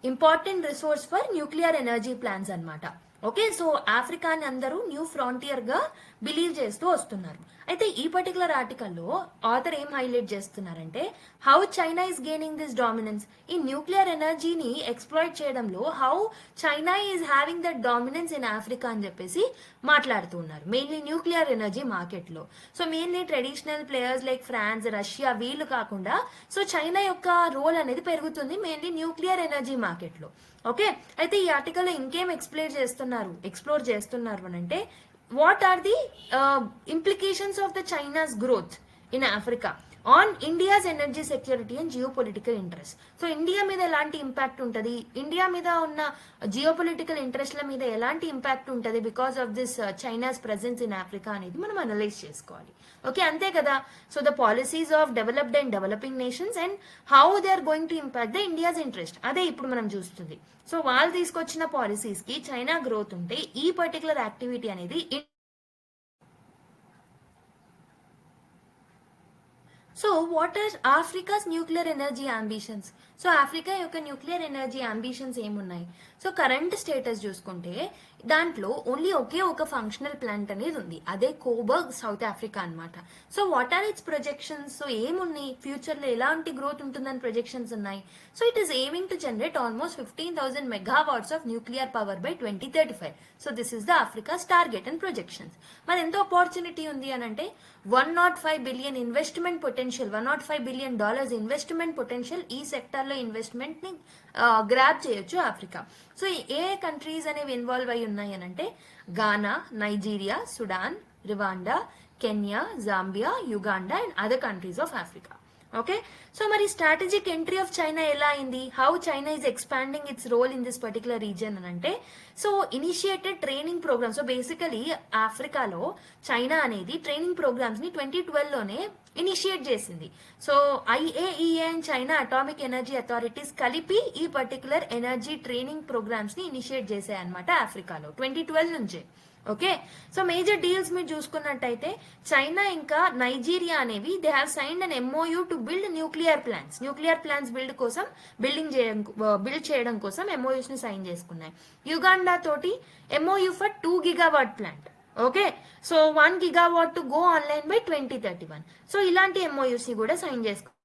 important resource for nuclear energy plans అన్నమాట. ఓకే, సో ఆఫ్రికాని అందరూ న్యూ ఫ్రాంటియర్ గా బిలీవ్ చేస్తూ వస్తున్నారు. అయితే ఈ పర్టికులర్ ఆర్టికల్లో ఆథర్ ఏం హైలైట్ చేస్తున్నారంటే how China is gaining this dominance, ఈ న్యూక్లియర్ ఎనర్జీని ఎక్స్ప్లాయిట్ చేయడంలో how China is having that dominance in Africa అని చెప్పేసి మాట్లాడుతూ ఉన్నారు, మెయిన్లీ న్యూక్లియర్ ఎనర్జీ మార్కెట్లో. So mainly traditional players like France, Russia వీళ్ళు కాకుండా సో చైనా యొక్క రోల్ అనేది పెరుగుతుంది మెయిన్లీ న్యూక్లియర్ ఎనర్జీ మార్కెట్లో. ఓకే, అయితే ఈ ఆర్టికల్లో ఇంకేం ఎక్స్ప్లోర్ చేస్తున్నారు అని అంటే what are the implications of the China's growth in Africa on India's energy security and geopolitical interest. So India మీద ఎలాంటి ఇంపాక్ట్ ఉంటుంది, ఇండియా మీద ఉన్న జియోపొలిటికల్ ఇంట్రెస్ట్ల మీద ఎలాంటి ఇంపాక్ట్ ఉంటుంది because of this China's presence in Africa అనేది మనం అనలైజ్ చేసుకోవాలి. ఓకే, అంతే కదా. So the policies of developed and developing nations and how they are going to impact the India's interest, అదే ఇప్పుడు మనం చూస్తుంది. సో వాళ్ళు తీసుకొచ్చిన పాలసీస్ కి చైనా గ్రోత్ ఉంటే ఈ పర్టికులర్ యాక్టివిటీ అనేది. So what are Africa's nuclear energy ambitions? So Africa యొక్క న్యూక్లియర్ ఎనర్జీ అంబిషన్స్ ఏమున్నాయి? సో కరెంట్ స్టేటస్ చూసుకుంటే దాంట్లో ఓన్లీ ఒకే ఒక ఫంక్షనల్ ప్లాంట్ అనేది ఉంది, అదే కోబర్గ్ సౌత్ ఆఫ్రికా అన్నమాట. So what are its projections? So ఏమున్నాయి ఫ్యూచర్ లో ఎలాంటి గ్రోత్ ఉంటుందని ప్రొజెక్షన్స్ ఉన్నాయి? So it is aiming to generate almost 15,000 megawatts of nuclear power by 2035. So this is the Africa's target and projections. మరి ఎంత opportunity ఉంది అని అంటే 105 billion investment potential, $105 billion investment potential ఈ సెక్టర్ లో ఇన్వెస్ట్మెంట్ ని గ్రాప్ చేయొచ్చు ఆఫ్రికా. సో ఏ కంట్రీస్ అనేవి ఇన్వాల్వ్ అయి ఉన్నాయి అని అంటే Ghana, Nigeria, Sudan, Rwanda, Kenya, Zambia, Uganda and other countries of Africa. Okay, so మరి స్ట్రాటజిక్ ఎంట్రీ ఆఫ్ చైనా ఎలా అయింది? How China is expanding its role in this particular region అని అంటే so initiated training programmes. So basically ఆఫ్రికాలో China అనేది training programmes ని 2012లోనే initiate చేసింది. So IAEA and China atomic energy authorities కలిపి ఈ పర్టికులర్ ఎనర్జీ ట్రైనింగ్ ప్రోగ్రామ్స్ ని ఇనిషియేట్ చేశాయి అనమాట ఆఫ్రికాలో 2012 నుంచే. ఓకే, సో మేజర్ డీల్స్ మీరు చూసుకున్నట్టయితే చైనా ఇంకా నైజీరియా అనేవి they have signed an MOU to build nuclear plants build చేయడం కోసం MOUs ని సైన్ చేసుకున్నాయి. యుగాండా తోటి MOU for 2 gigawatt plant. Okay, so 1 gigawatt to go online by 2031. So ఇలాంటి MOUs ని కూడా సైన్ చేసుకున్నారు.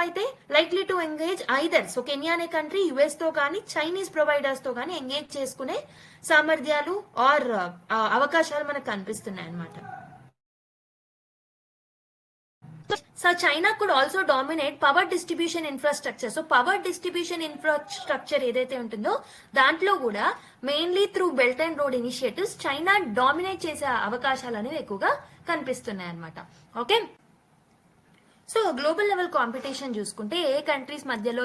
అయితే likely to engage either so Kenya అనే కంట్రీ US తో కానీ చైనీస్ ప్రొవైడర్స్ తో కానీ ఎంగేజ్ చేసుకునే సామర్థ్యాలు ఆర్ అవకాశాలు మనకు కనిపిస్తున్నాయి అన్నమాట. So China could also dominate power distribution infrastructure. So power distribution infrastructure ఏదైతే ఉంటుందో దాంట్లో కూడా mainly through belt and road initiatives China dominate చేసే అవకాశాలు అనేవి ఎక్కువగా కనిపిస్తున్నాయి అన్నమాట. Okay, so global level competition చూసుకుంటే ఏ కంట్రీస్ మధ్యలో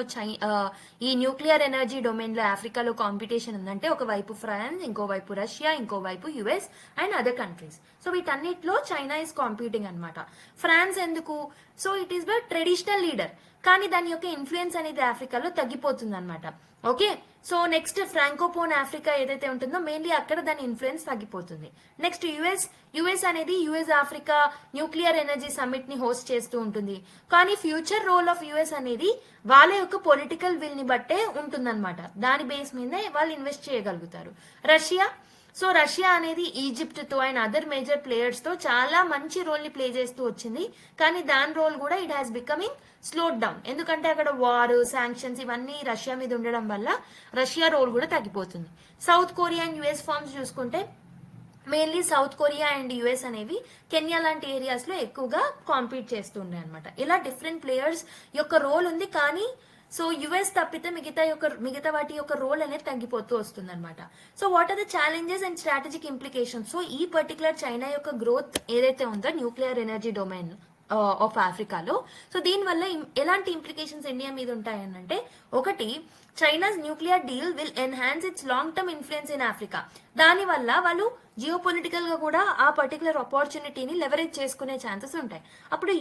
ఈ న్యూక్లియర్ ఎనర్జీ డొమైన్ లో ఆఫ్రికాలో కాంపిటీషన్ ఉందంటే ఒకవైపు ఫ్రాన్స్, ఇంకోవైపు రష్యా, ఇంకోవైపు US and other countries. So వీటన్నిటిలో చైనా ఇస్ కాంపీటింగ్ అనమాట. ఫ్రాన్స్ ఎందుకు? So it is by traditional leader, కానీ దాని యొక్క ఇన్ఫ్లుయెన్స్ అనేది ఆఫ్రికాలో తగ్గిపోతుంది అనమాట. Okay, so next Francophone Africa ఏదైతే ఉంటుందో మెయిన్లీ అక్కడ దాని ఇన్ఫ్లుయెన్స్ తగ్గిపోతుంది. నెక్స్ట్ యుఎస్ అనేది US Africa nuclear energy summit ని హోస్ట్ చేస్తూ ఉంటుంది, కానీ ఫ్యూచర్ రోల్ ఆఫ్ US అనేది వాళ్ళ యొక్క పొలిటికల్ విల్ ని బట్టే ఉంటుందన్నమాట. దాని బేస్ మీదే వాళ్ళు ఇన్వెస్ట్ చేయగలుగుతారు. రష్యా అనేది ఈజిప్ట్ తో అండ్ అదర్ మేజర్ ప్లేయర్స్ తో చాలా మంచి రోల్ ని ప్లే చేస్తూ వచ్చింది, కానీ దాని రోల్ కూడా it has becoming slowed down. ఎందుకంటే అక్కడ వార్, శాంక్షన్స్ ఇవన్నీ రష్యా మీద ఉండడం వల్ల రష్యా రోల్ కూడా తగ్గిపోతుంది. South Korea and US firms చూసుకుంటే mainly South Korea and US అనేవి కెన్యా లాంటి ఏరియాస్ లో ఎక్కువగా కాంపీట్ చేస్తుండే అనమాట. ఇలా డిఫరెంట్ ప్లేయర్స్ యొక్క రోల్ ఉంది, కానీ సో US తప్పితే మిగతా వాటి యొక్క రోల్ అనేది తగ్గిపోతూ వస్తుంది అనమాట. So what are the challenges and strategic implications? So ఈ పర్టికులర్ చైనా యొక్క గ్రోత్ ఏదైతే ఉందో న్యూక్లియర్ ఎనర్జీ డొమైన్ ఆఫ్ ఆఫ్రికాలో, సో దీనివల్ల ఎలాంటి ఇంప్లికేషన్స్ ఇండియా మీద ఉంటాయనంటే ఒకటి, China's nuclear deal will enhance its long term influence in Africa. దానివల్ల వాళ్ళు జియోపొలిటికల్ గా కూడా ఆ పర్టికులర్ ఆపర్చునిటీని లెవరేజ్ చేసుకునే ఛాన్సెస్ ఉంటాయి. అప్పుడు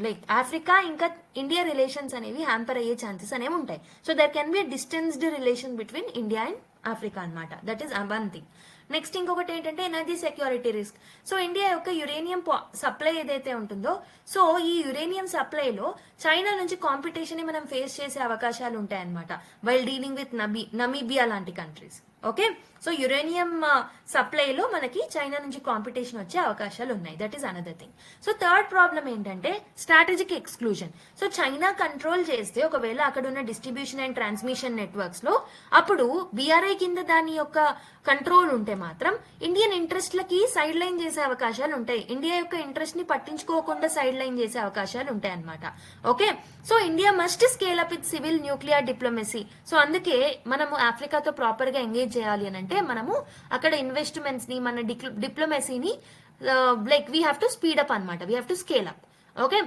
లైక్ ఆఫ్రికా ఇంకా ఇండియా రిలేషన్స్ అనేవి హ్యాంపర్ అయ్యే ఛాన్సెస్ అనేవి ఉంటాయి. So there can be distanced relation between India and Africa అనమాట. That is one thing. Next ఇంకొకటి ఏంటంటే energy security risk. So India యొక్క యురేనియం సప్లై ఏదైతే ఉంటుందో, సో ఈ యురేనియం సప్లైలో చైనా నుంచి కాంపిటీషన్ ని మనం ఫేస్ చేసే అవకాశాలు ఉంటాయన్నమాట వైల్ డీలింగ్ విత్ నమీబియా లాంటి కంట్రీస్. ఓకే, సో యురేనియం సప్లైలో మనకి చైనా నుంచి కాంపిటీషన్ వచ్చే అవకాశాలు ఉన్నాయి. That is another thing. So third problem ఏంటంటే strategic exclusion. So China control చేస్తే ఒకవేళ అక్కడ ఉన్న డిస్ట్రిబ్యూషన్ అండ్ ట్రాన్స్మిషన్ నెట్వర్క్స్ లో అప్పుడు బీఆర్ఐ కింద దాని యొక్క కంట్రోల్ ఉంటే మాత్రం ఇండియన్ ఇంట్రెస్ట్లకి సైడ్ లైన్ చేసే అవకాశాలు ఉంటాయి. ఇండియా యొక్క ఇంట్రెస్ట్ ని పట్టించుకోకుండా సైడ్ లైన్ చేసే అవకాశాలు ఉంటాయి అన్నమాట. Okay, so India must scale up with civil nuclear diplomacy. So అందుకే మనము ఆఫ్రికాతో ప్రాపర్ గా ఎంగేజ్ చేయాలి అని అంటే మనము అక్కడ ఇన్వెస్ట్మెంట్స్ ని మన డిప్లొమసీని like we have to speed up అనమాట, we have to scale up. Okay,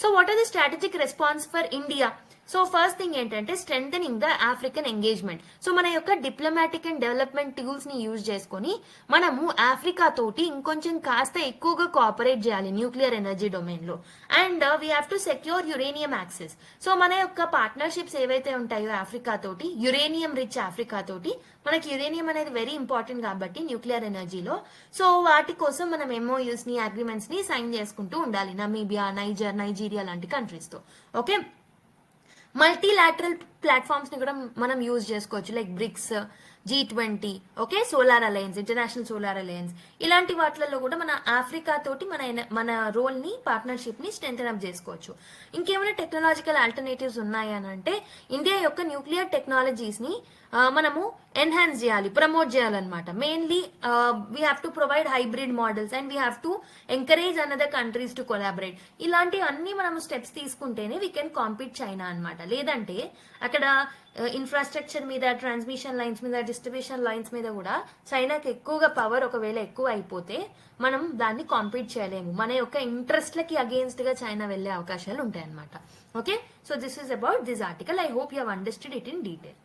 so what are the strategic response for India? So first thing ఏంటంటే strengthening the African engagement. So మన యొక్క డిప్లొమాటిక్ అండ్ డెవలప్మెంట్ టూల్స్ ని use చేసుకొని మనము Africa తోటి ఇంకొంచెం కాస్త ఎక్కువగా కోఆపరేట్ చేయాలి న్యూక్లియర్ ఎనర్జీ డొమైన్ లో. And we have to secure uranium access. So మన యొక్క పార్ట్నర్షిప్స్ ఏవైతే ఉంటాయో ఆఫ్రికా తోటి, యురేనియం రిచ్ ఆఫ్రికా తోటి, మనకి యురేనియం అనేది వెరీ ఇంపార్టెంట్ కాబట్టి న్యూక్లియర్ ఎనర్జీలో. సో వాటి కోసం మనం ఎంఓయూస్ ని అగ్రిమెంట్స్ ని సైన్ చేసుకుంటూ ఉండాలి నమీబియా, నైజీరియా లాంటి కంట్రీస్ తో. ఓకే, మల్టీలాటరల్ ప్లాట్ఫామ్స్ ని కూడా మనం యూజ్ చేసుకోవచ్చు, like BRICS, G20, okay, solar alliance, international solar alliance, ఇలాంటి వాటిలలో కూడా మన ఆఫ్రికా తోటి మన రోల్ ని, పార్ట్నర్షిప్ ని స్ట్రెంథెన్ అప్ చేసుకోవచ్చు. ఇంకేమైనా టెక్నాలజికల్ ఆల్టర్నేటివ్స్ ఉన్నాయి అని అంటే ఇండియా యొక్క న్యూక్లియర్ టెక్నాలజీస్ ని మనము ఎన్హాన్స్ చేయాలి, ప్రమోట్ చేయాలన్నమాట. Mainly we have to provide hybrid models and we have to encourage another countries to collaborate. ఇలాంటి అన్ని మనము స్టెప్స్ తీసుకుంటేనే వీ కెన్ కాంపీట్ చైనా అనమాట. లేదంటే అక్కడ ఇన్ఫ్రాస్ట్రక్చర్ మీద, ట్రాన్స్మిషన్ లైన్స్ మీద, డిస్ట్రిబ్యూషన్ లైన్స్ మీద కూడా చైనాకి ఎక్కువగా పవర్ ఒకవేళ ఎక్కువ అయిపోతే మనం దాన్ని కాంపీట్ చేయలేము. మన యొక్క ఇంట్రెస్ట్లకి అగేన్స్ట్ గా చైనా వెళ్లే అవకాశాలు ఉంటాయన్నమాట. Okay, so this is about this article. I hope you have understood it in detail.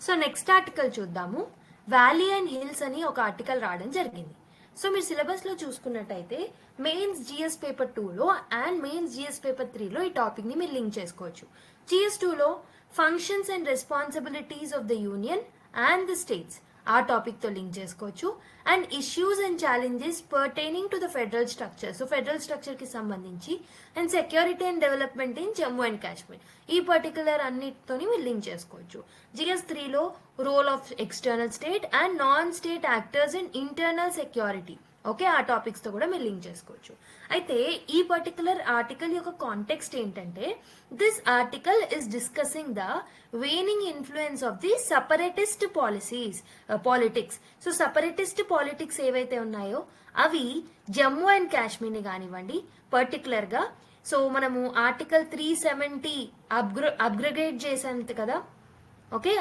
So next article చూద్దాము. వ్యాలీ అండ్ హిల్స్ అని ఒక ఆర్టికల్ రావడం జరిగింది. సో మీరు సిలబస్ లో చూసుకున్నట్టయితే మెయిన్స్ జిఎస్ పేపర్ 2లో అండ్ మెయిన్స్ జిఎస్ పేపర్ 3లో ఈ టాపిక్ ని మీరు లింక్ చేసుకోవచ్చు. జిఎస్ 2లో functions and responsibilities of the union and the states ఆ టాపిక్ తో లింక్ చేసుకోవచ్చు. And issues and challenges pertaining to the federal structure, so federal structure కి సంబంధించి, and security and development in Jammu and Kashmir, ఈ particular అన్నిటితోని మీరు link చేసుకోవచ్చు. GS 3లో role of external state and non state actors in internal security, okay, ఆ topics తో కూడా మీరు లింక్ చేసుకోవచ్చు. అయితే ఈ పర్టికులర్ ఆర్టికల్ యొక్క కాంటెక్స్ట్ ఏంటంటే this article is discussing the waning influence of the separatist politics. So separatist politics ఏవైతే ఉన్నాయో అవి జమ్మూ అండ్ కాశ్మీర్ ని కానివ్వండి పర్టికులర్ గా. సో మనము ఆర్టికల్ 370 అబ్గ్రేడ్ చేసేంత కదా, ఓకే,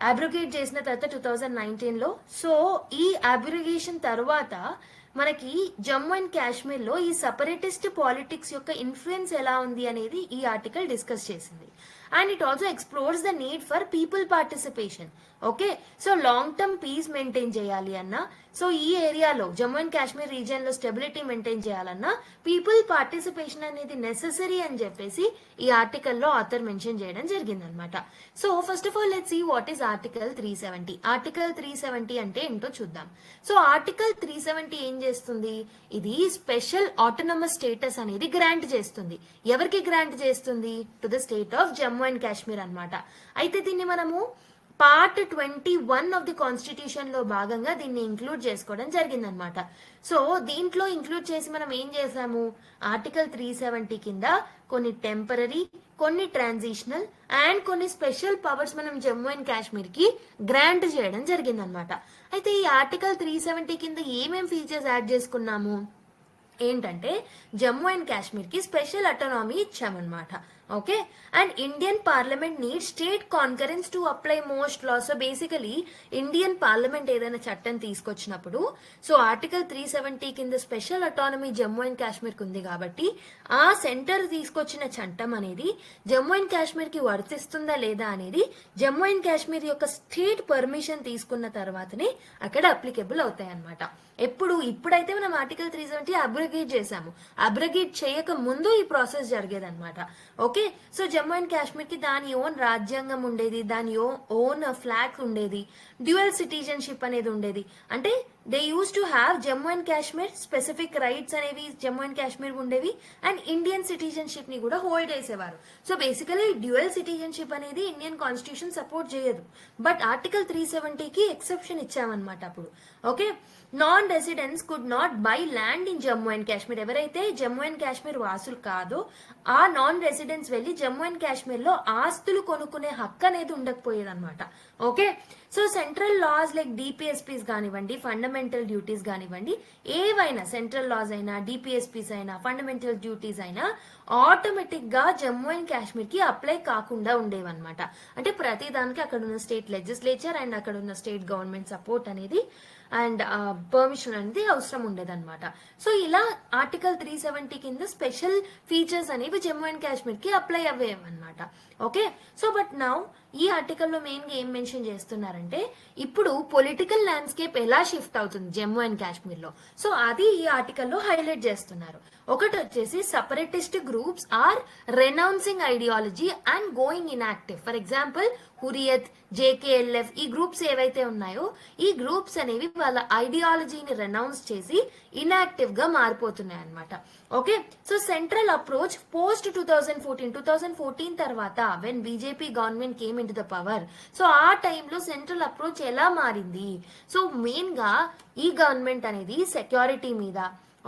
అబ్రిగేట్ చేసిన తర్వాత 2019లో. సో ఈ అబ్రిగేషన్ తర్వాత మనకి జమ్మూ అండ్ కాశ్మీర్ లో ఈ సపరేటిస్ట్ పాలిటిక్స్ యొక్క ఇన్ఫ్లుయెన్స్ ఎలా ఉంది అనేది ఈ ఆర్టికల్ డిస్కస్ చేసింది. And it also explores the need for people participation. Okay, so long term peace maintain చేయాలి అన్నా, సో ఈ ఏరియాలో జమ్మూ అండ్ కాశ్మీర్ రీజియన్ లో స్టెబిలిటీ మెయింటైన్ చేయాలన్నా పీపుల్ పార్టిసిపేషన్ అనేది నెసెసరీ అని చెప్పేసి ఈ ఆర్టికల్లో ఆథర్ మెన్షన్ చేయడం జరిగిందనమాట. So first of all let's see what is article 370. Article 370 అంటే ఏంటో చూద్దాం. సో ఆర్టికల్ 370 ఏం చేస్తుంది? ఇది స్పెషల్ ఆటోనమస్ స్టేటస్ అనేది గ్రాంట్ చేస్తుంది. ఎవరికి గ్రాంట్ చేస్తుంది? To the state of Jammu and Kashmir అన్నమాట. అయితే దీన్ని మనము పార్ట్ 21 ఆఫ్ ది కాన్స్టిట్యూషన్ లో భాగంగా దీన్ని ఇంక్లూడ్ చేసుకోవడం జరిగిందనమాట. సో దీంట్లో ఇంక్లూడ్ చేసి మనం ఏం చేసాము, ఆర్టికల్ 370 కింద కొన్ని టెంపరరీ, కొన్ని ట్రాన్సిషనల్ అండ్ కొన్ని స్పెషల్ పవర్స్ మనం జమ్మూ అండ్ కాశ్మీర్ కి గ్రాంట్ చేయడం జరిగిందనమాట. అయితే ఈ ఆర్టికల్ 370 కింద ఏమేం ఫీచర్స్ యాడ్ చేసుకున్నాము ఏంటంటే జమ్మూ అండ్ కాశ్మీర్ కి స్పెషల్ అటానమీ ఇచ్చామన్నమాట. Okay, and Indian parliament need state concurrence to apply most law. So basically Indian parliament ఏదైనా చట్టం తీసుకొచ్చినప్పుడు, సో ఆర్టికల్ 370 కింద special autonomy Jammu and Kashmir కి ఉంది కాబట్టి ఆ సెంటర్ తీసుకొచ్చిన చట్టం అనేది జమ్మూ అండ్ కాశ్మీర్ కి వర్తిస్తుందా లేదా అనేది జమ్మూ అండ్ కాశ్మీర్ యొక్క స్టేట్ పర్మిషన్ తీసుకున్న తర్వాతనే అక్కడ అప్లికేబుల్ అవుతాయి అన్నమాట. ఎప్పుడు ఇప్పుడైతే మనం ఆర్టికల్ 370 అబ్రగేట్ చేసాము. అబ్రగేట్ చేయక ముందు ఈ ప్రాసెస్ జరిగేదన్నమాట. Okay, so Jammu and Kashmir కి దాని ఓన్ రాజ్యాంగం ఉండేది, దాని ఓన్ ఫ్లాగ్ ఉండేది, డ్యూయల్ సిటిజన్షిప్ అనేది ఉండేది. అంటే they use to have Jammu and Kashmir specific rights అనేవి జమ్మూ అండ్ కాశ్మీర్ ఉండేవి, అండ్ ఇండియన్ సిటిజన్షిప్ ని కూడా హోల్డ్ చేసేవారు. సో బేసికలీ డ్యూయల్ సిటిజన్షిప్ అనేది ఇండియన్ కాన్స్టిట్యూషన్ సపోర్ట్ చేయదు, బట్ ఆర్టికల్ 370కి ఎక్సెప్షన్ ఇచ్చామన్నమాట అప్పుడు. Okay, non residents could not by land in Jammu and Kashmir. ఎవరైతే Jammu and Kashmir వాసులు కాదో ఆ నాన్ రెసిడెంట్స్ వెళ్ళి జమ్మూ అండ్ కాశ్మీర్ లో ఆస్తులు కొనుక్కునే హక్కు అనేది ఉండకపోయేది అనమాట. Okay, so central laws like DPSPs కానివ్వండి, ఫండమెంటల్ డ్యూటీస్ కానివ్వండి, ఏవైనా సెంట్రల్ లాస్ అయినా, డిపిఎస్పీస్ అయినా, ఫండమెంటల్ డ్యూటీస్ అయినా ఆటోమేటిక్ గా జమ్మూ అండ్ కాశ్మీర్ కి అప్లై కాకుండా ఉండేవన్నమాట. అంటే ప్రతి దానికి అక్కడ ఉన్న స్టేట్ లెజిస్లేచర్ అండ్ అక్కడ ఉన్న స్టేట్ గవర్నమెంట్ సపోర్ట్ అనేది అండ్ పర్మిషన్ అనేది అవసరం ఉండేదన్నమాట. సో ఇలా ఆర్టికల్ 370 కింద స్పెషల్ ఫీచర్స్ అనేవి జమ్మూ అండ్ కాశ్మీర్ కి అప్లై అయ్యేవన్నమాట. ఓకే, సో బట్ నౌ ఈ ఆర్టికల్లో మెయిన్ గా ఏం మెన్షన్ చేస్తున్నారంటే ఇప్పుడు పొలిటికల్ ల్యాండ్స్కేప్ ఎలా షిఫ్ట్ అవుతుంది జమ్మూ అండ్ కాశ్మీర్ లో, సో అది ఈ ఆర్టికల్లో హైలైట్ చేస్తున్నారు. ఒకటి వచ్చేసి separatist groups are renouncing ideology and going inactive. For example Hurriyat, JKLF, ఈ గ్రూప్స్ ఏవైతే ఉన్నాయో ఈ గ్రూప్స్ అనేవి వాళ్ళ ఐడియాలజీని రెనౌన్స్ చేసి ఇన్యాక్టివ్ గా మారిపోతున్నాయి అనమాట. Okay, so central approach post 2014 తర్వాత when BJP government came in to the power, so ఆ టైంలో సెంట్రల్ అప్రోచ్ ఎలా మారింది? సో మెయిన్ గా ఈ గవర్నమెంట్ అనేది సెక్యూరిటీ మీద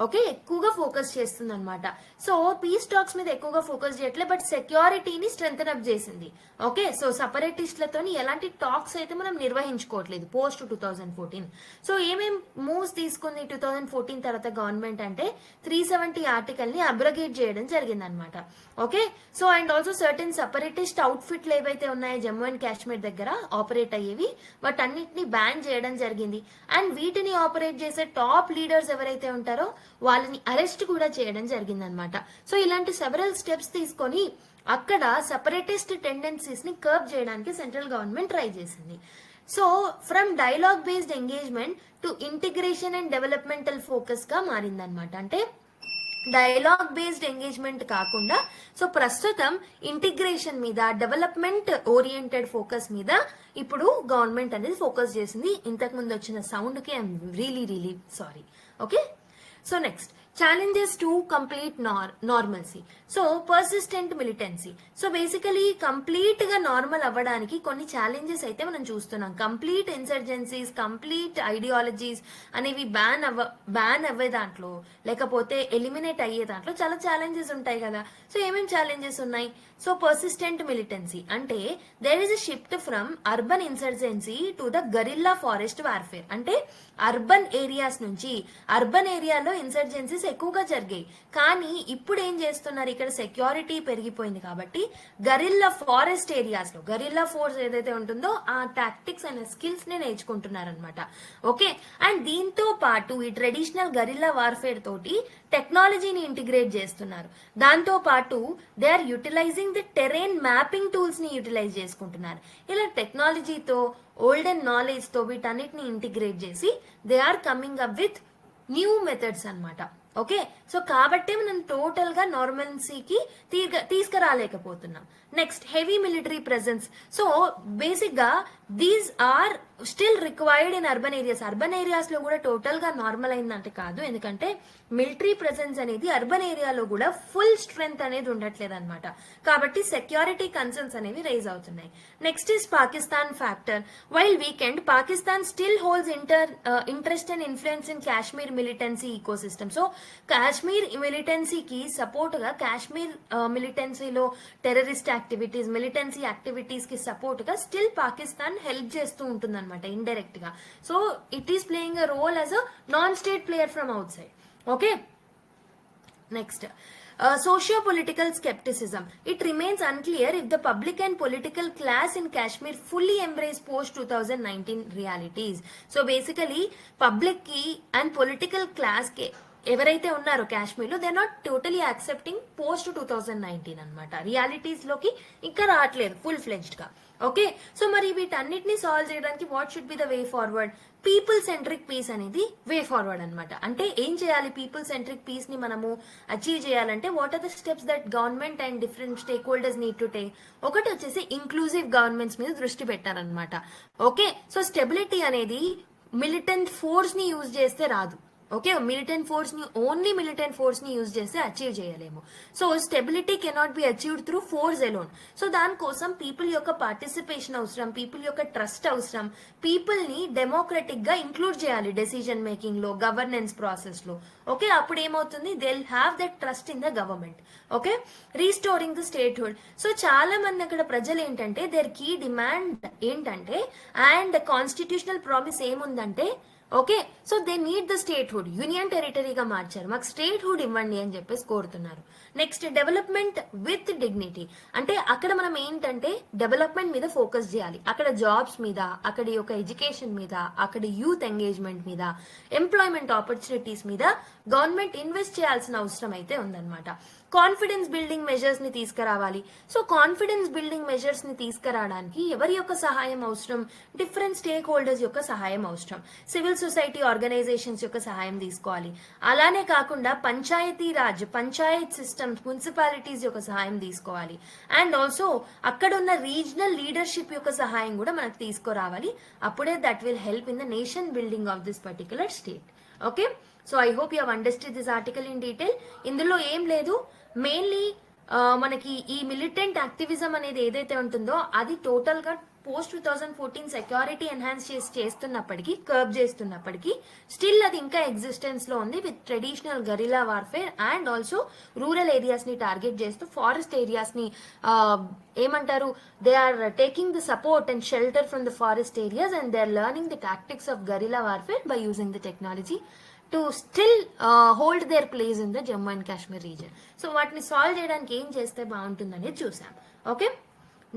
ఓకే ఎక్కువగా ఫోకస్ చేస్తుంది అనమాట. సో పీస్ టాక్స్ మీద ఎక్కువగా ఫోకస్ చేయట్లే, బట్ సెక్యూరిటీని స్ట్రెంథన్ అప్ చేసింది. ఓకే, సో సెపరేటిస్ట్లతో ఎలాంటి టాక్స్ అయితే మనం నిర్వహించుకోవట్లేదు పోస్ట్ 2014. సో ఏమేం మూవ్స్ తీసుకుంది 2014 తర్వాత గవర్నమెంట్ అంటే 370 ఆర్టికల్ ని అబ్రగేట్ చేయడం జరిగింది అనమాట. Okay, so and also certain separatist అవుట్ఫిట్లు ఏవైతే ఉన్నాయో జమ్మూ అండ్ కాశ్మీర్ దగ్గర ఆపరేట్ అయ్యేవి వాటన్నిటిని బ్యాన్ చేయడం జరిగింది. అండ్ వీటిని ఆపరేట్ చేసే టాప్ లీడర్స్ ఎవరైతే ఉంటారో వాళ్ళని అరెస్ట్ కూడా చేయడం జరిగింది అనమాట. సో ఇలాంటి సెవరల్ స్టెప్స్ తీసుకొని అక్కడ సెపరేటిస్ట్ టెండెన్సీస్ ని కర్బ్ చేయడానికి సెంట్రల్ గవర్నమెంట్ ట్రై చేసింది. So from dialogue based engagement to integration and developmental focus గా మారిందనమాట. అంటే డైలాగ్ బేస్డ్ ఎంగేజ్మెంట్ కాకుండా సో ప్రస్తుతం ఇంటిగ్రేషన్ మీద, డెవలప్మెంట్ ఓరియంటెడ్ ఫోకస్ మీద ఇప్పుడు గవర్నమెంట్ అనేది ఫోకస్ చేసింది. ఇంతకు ముందు వచ్చిన సౌండ్ కి I'm really sorry. Okay, so next challenges to complete normalcy. So persistent militancy. So basically complete గా నార్మల్ అవ్వడానికి కొన్ని ఛాలెంజెస్ అయితే మనం చూస్తున్నాం. కంప్లీట్ ఇన్సర్జెన్సీస్, కంప్లీట్ ఐడియాలజీస్ అనేవి బ్యాన్ అవ్వే దాంట్లో లేకపోతే ఎలిమినేట్ అయ్యే దాంట్లో చాలా ఛాలెంజెస్ ఉంటాయి కదా. సో ఏమేమి ఛాలెంజెస్ ఉన్నాయి? సో పర్సిస్టెంట్ మిలిటెన్సీ అంటే there is a shift from urban insurgency to the guerrilla forest warfare. అంటే అర్బన్ ఏరియాస్ నుంచి, అర్బన్ ఏరియాలో ఇన్సర్జెన్సీస్ ఎక్కువగా జరిగాయి, కానీ ఇప్పుడు ఏం చేస్తున్నారు, ఇక్కడ సెక్యూరిటీ పెరిగిపోయింది కాబట్టి గరిల్లా ఫారెస్ట్ ఏరియాస్ లో గరిల్లా ఫోర్స్ ఏదైతే ఉంటుందో ఆ టాక్టిక్స్ అండ్ స్కిల్స్ ని నేర్చుకుంటున్నారు అనమాట. ఓకే, అండ్ దీంతో పాటు ఈ ట్రెడిషనల్ గరిల్లా వార్ఫేర్ తోటి టెక్నాలజీని ఇంటిగ్రేట్ చేస్తున్నారు. దాంతో పాటు they are utilising the terrain mapping tools ని యూటిలైజ్ చేసుకుంటున్నారు. ఇలా టెక్నాలజీతో, ఓల్డెన్ నాలెడ్జ్ తో వీటన్నిటిని ఇంటిగ్రేట్ చేసి they are coming up with new methods అనమాట. ఓకే, సో కాబట్టి మనం టోటల్ గా నార్మల్సీకి తీసుకురాలేకపోతున్నాం. Next heavy military presence. So basic గా these are still required in urban areas. Urban areas లో కూడా టోటల్ గా నార్మల్ అయిందంటే కాదు, ఎందుకంటే మిలిటరీ ప్రెజెన్స్ అనేది అర్బన్ ఏరియాలో కూడా ఫుల్ స్ట్రెంగ్త్ అనేది ఉండట్లేదు అనమాట. కాబట్టి సెక్యూరిటీ కన్సర్న్స్ అనేవి రైజ్ అవుతున్నాయి. Next is Pakistan factor. While weakened Pakistan still holds interest and influence in Kashmir militancy ecosystem. So Kashmir మిలిటెన్సీకి సపోర్ట్ గా, కాశ్మీర్ మిలిటెన్సీలో టెర్రరిస్ట్ యాక్టివిటీస్, మిలిటెన్సీ యాక్టివిటీస్ కి సపోర్ట్ గా స్టిల్ పాకిస్తాన్ హెల్ప్ చేస్తూ ఉంటుంది అనమాట ఇండైరెక్ట్ గా. So it is playing a role as a non state player from outside. Okay, next socio-political skepticism. It remains unclear if the public and political class in Kashmir fully embrace post-2019 realities. So basically, public ki and political class ke ఎవరైతే ఉన్నారో కాశ్మీర్ లో they not totally accepting post 2019 అనమాట. Realities లోకి ఇంకా రావట్లేదు full fledged గా. Okay, so మరి వీటన్నిటిని సాల్వ్ చేయడానికి what should be the way forward? People centric peace అనేది వే ఫార్వర్డ్ అనమాట. అంటే ఏం చేయాలి? పీపుల్ సెంట్రిక్ పీస్ ని మనము అచీవ్ చేయాలంటే what are the steps that government and different stakeholders need to take? ఒకటి వచ్చేసి ఇంక్లూజివ్ గవర్నమెంట్స్ మీద దృష్టి పెట్టారనమాట. ఓకే, సో స్టెబిలిటీ అనేది మిలిటెంట్ ఫోర్స్ ని యూజ్ చేస్తే రాదు. ఓకే, ఓన్లీ మిలిటెంట్ ఫోర్స్ ని యూజ్ చేస్తే అచీవ్ చేయలేము. So stability cannot be achieved through force alone. So దానికోసం పీపుల్ యొక్క పార్టిసిపేషన్ అవసరం, పీపుల్ యొక్క ట్రస్ట్ అవసరం, పీపుల్ ని డెమోక్రటిక్ గా ఇంక్లూడ్ చేయాలి డెసిజన్ మేకింగ్ లో, గవర్నెన్స్ ప్రాసెస్ లో. ఓకే, అప్పుడు ఏమవుతుంది? They will have that trust in the government. Okay, restoring the statehood. So చాలా మంది అక్కడ ప్రజలు ఏంటంటే దేర్ కీ డిమాండ్ ఏంటంటే, అండ్ కాన్స్టిట్యూషనల్ ప్రామిస్ ఏముందంటే, okay, so they need the statehood. Union టెరిటరీగా మార్చారు, మాకు స్టేట్ హుడ్ ఇవ్వండి అని చెప్పేసి కోరుతున్నారు. Next development with dignity. అంటే అక్కడ మనం ఏంటంటే డెవలప్మెంట్ మీద ఫోకస్ చేయాలి. అక్కడ జాబ్స్ మీద, అక్కడి యొక్క ఎడ్యుకేషన్ మీద, అక్కడ యూత్ ఎంగేజ్మెంట్ మీద, ఎంప్లాయ్మెంట్ ఆపర్చునిటీస్ మీద గవర్నమెంట్ ఇన్వెస్ట్ చేయాల్సిన అవసరం అయితే ఉందన్నమాట. కాన్ఫిడెన్స్ బిల్డింగ్ మెజర్స్ ని తీసుకురావాలి. సో కాన్ఫిడెన్స్ బిల్డింగ్ మెజర్స్ ని తీసుకురావడానికి ఎవరి యొక్క సహాయం అవసరం? డిఫరెంట్ స్టేక్ హోల్డర్స్ యొక్క సహాయం అవసరం. సివిల్ సొసైటీ ఆర్గనైజేషన్స్ యొక్క సహాయం తీసుకోవాలి. అలానే కాకుండా పంచాయతీ రాజ్, పంచాయత్ సిస్టమ్స్, మున్సిపాలిటీస్ యొక్క సహాయం తీసుకోవాలి. అండ్ ఆల్సో అక్కడ ఉన్న రీజనల్ లీడర్షిప్ యొక్క సహాయం కూడా మనకు తీసుకురావాలి. అప్పుడే that will help in the nation building of this particular state. Okay, so I hope you have understood this article in detail. ఇందులో ఏం లేదు, మెయిన్లీ మనకి ఈ మిలిటెంట్ యాక్టివిజం అనేది ఏదైతే ఉంటుందో అది టోటల్ గా పోస్ట్ 2014 సెక్యూరిటీ ఎన్హాన్స్ చేస్తున్నప్పటికీ, కర్బ్ చేస్తున్నప్పటికీ స్టిల్ అది ఇంకా ఎగ్జిస్టెన్స్ లో ఉంది with traditional guerrilla warfare and also rural areas ని టార్గెట్ చేస్తూ ఫారెస్ట్ ఏరియాస్ ని ఏమంటారు, they are taking the support and shelter from the forest areas and they are learning the tactics of guerrilla warfare by using the technology to still hold their place in the Jammu and Kashmir region. So వాటిని solve చేయడానికి ఏం చేస్తే బాగుంటుందనేది చూసాం. Okay,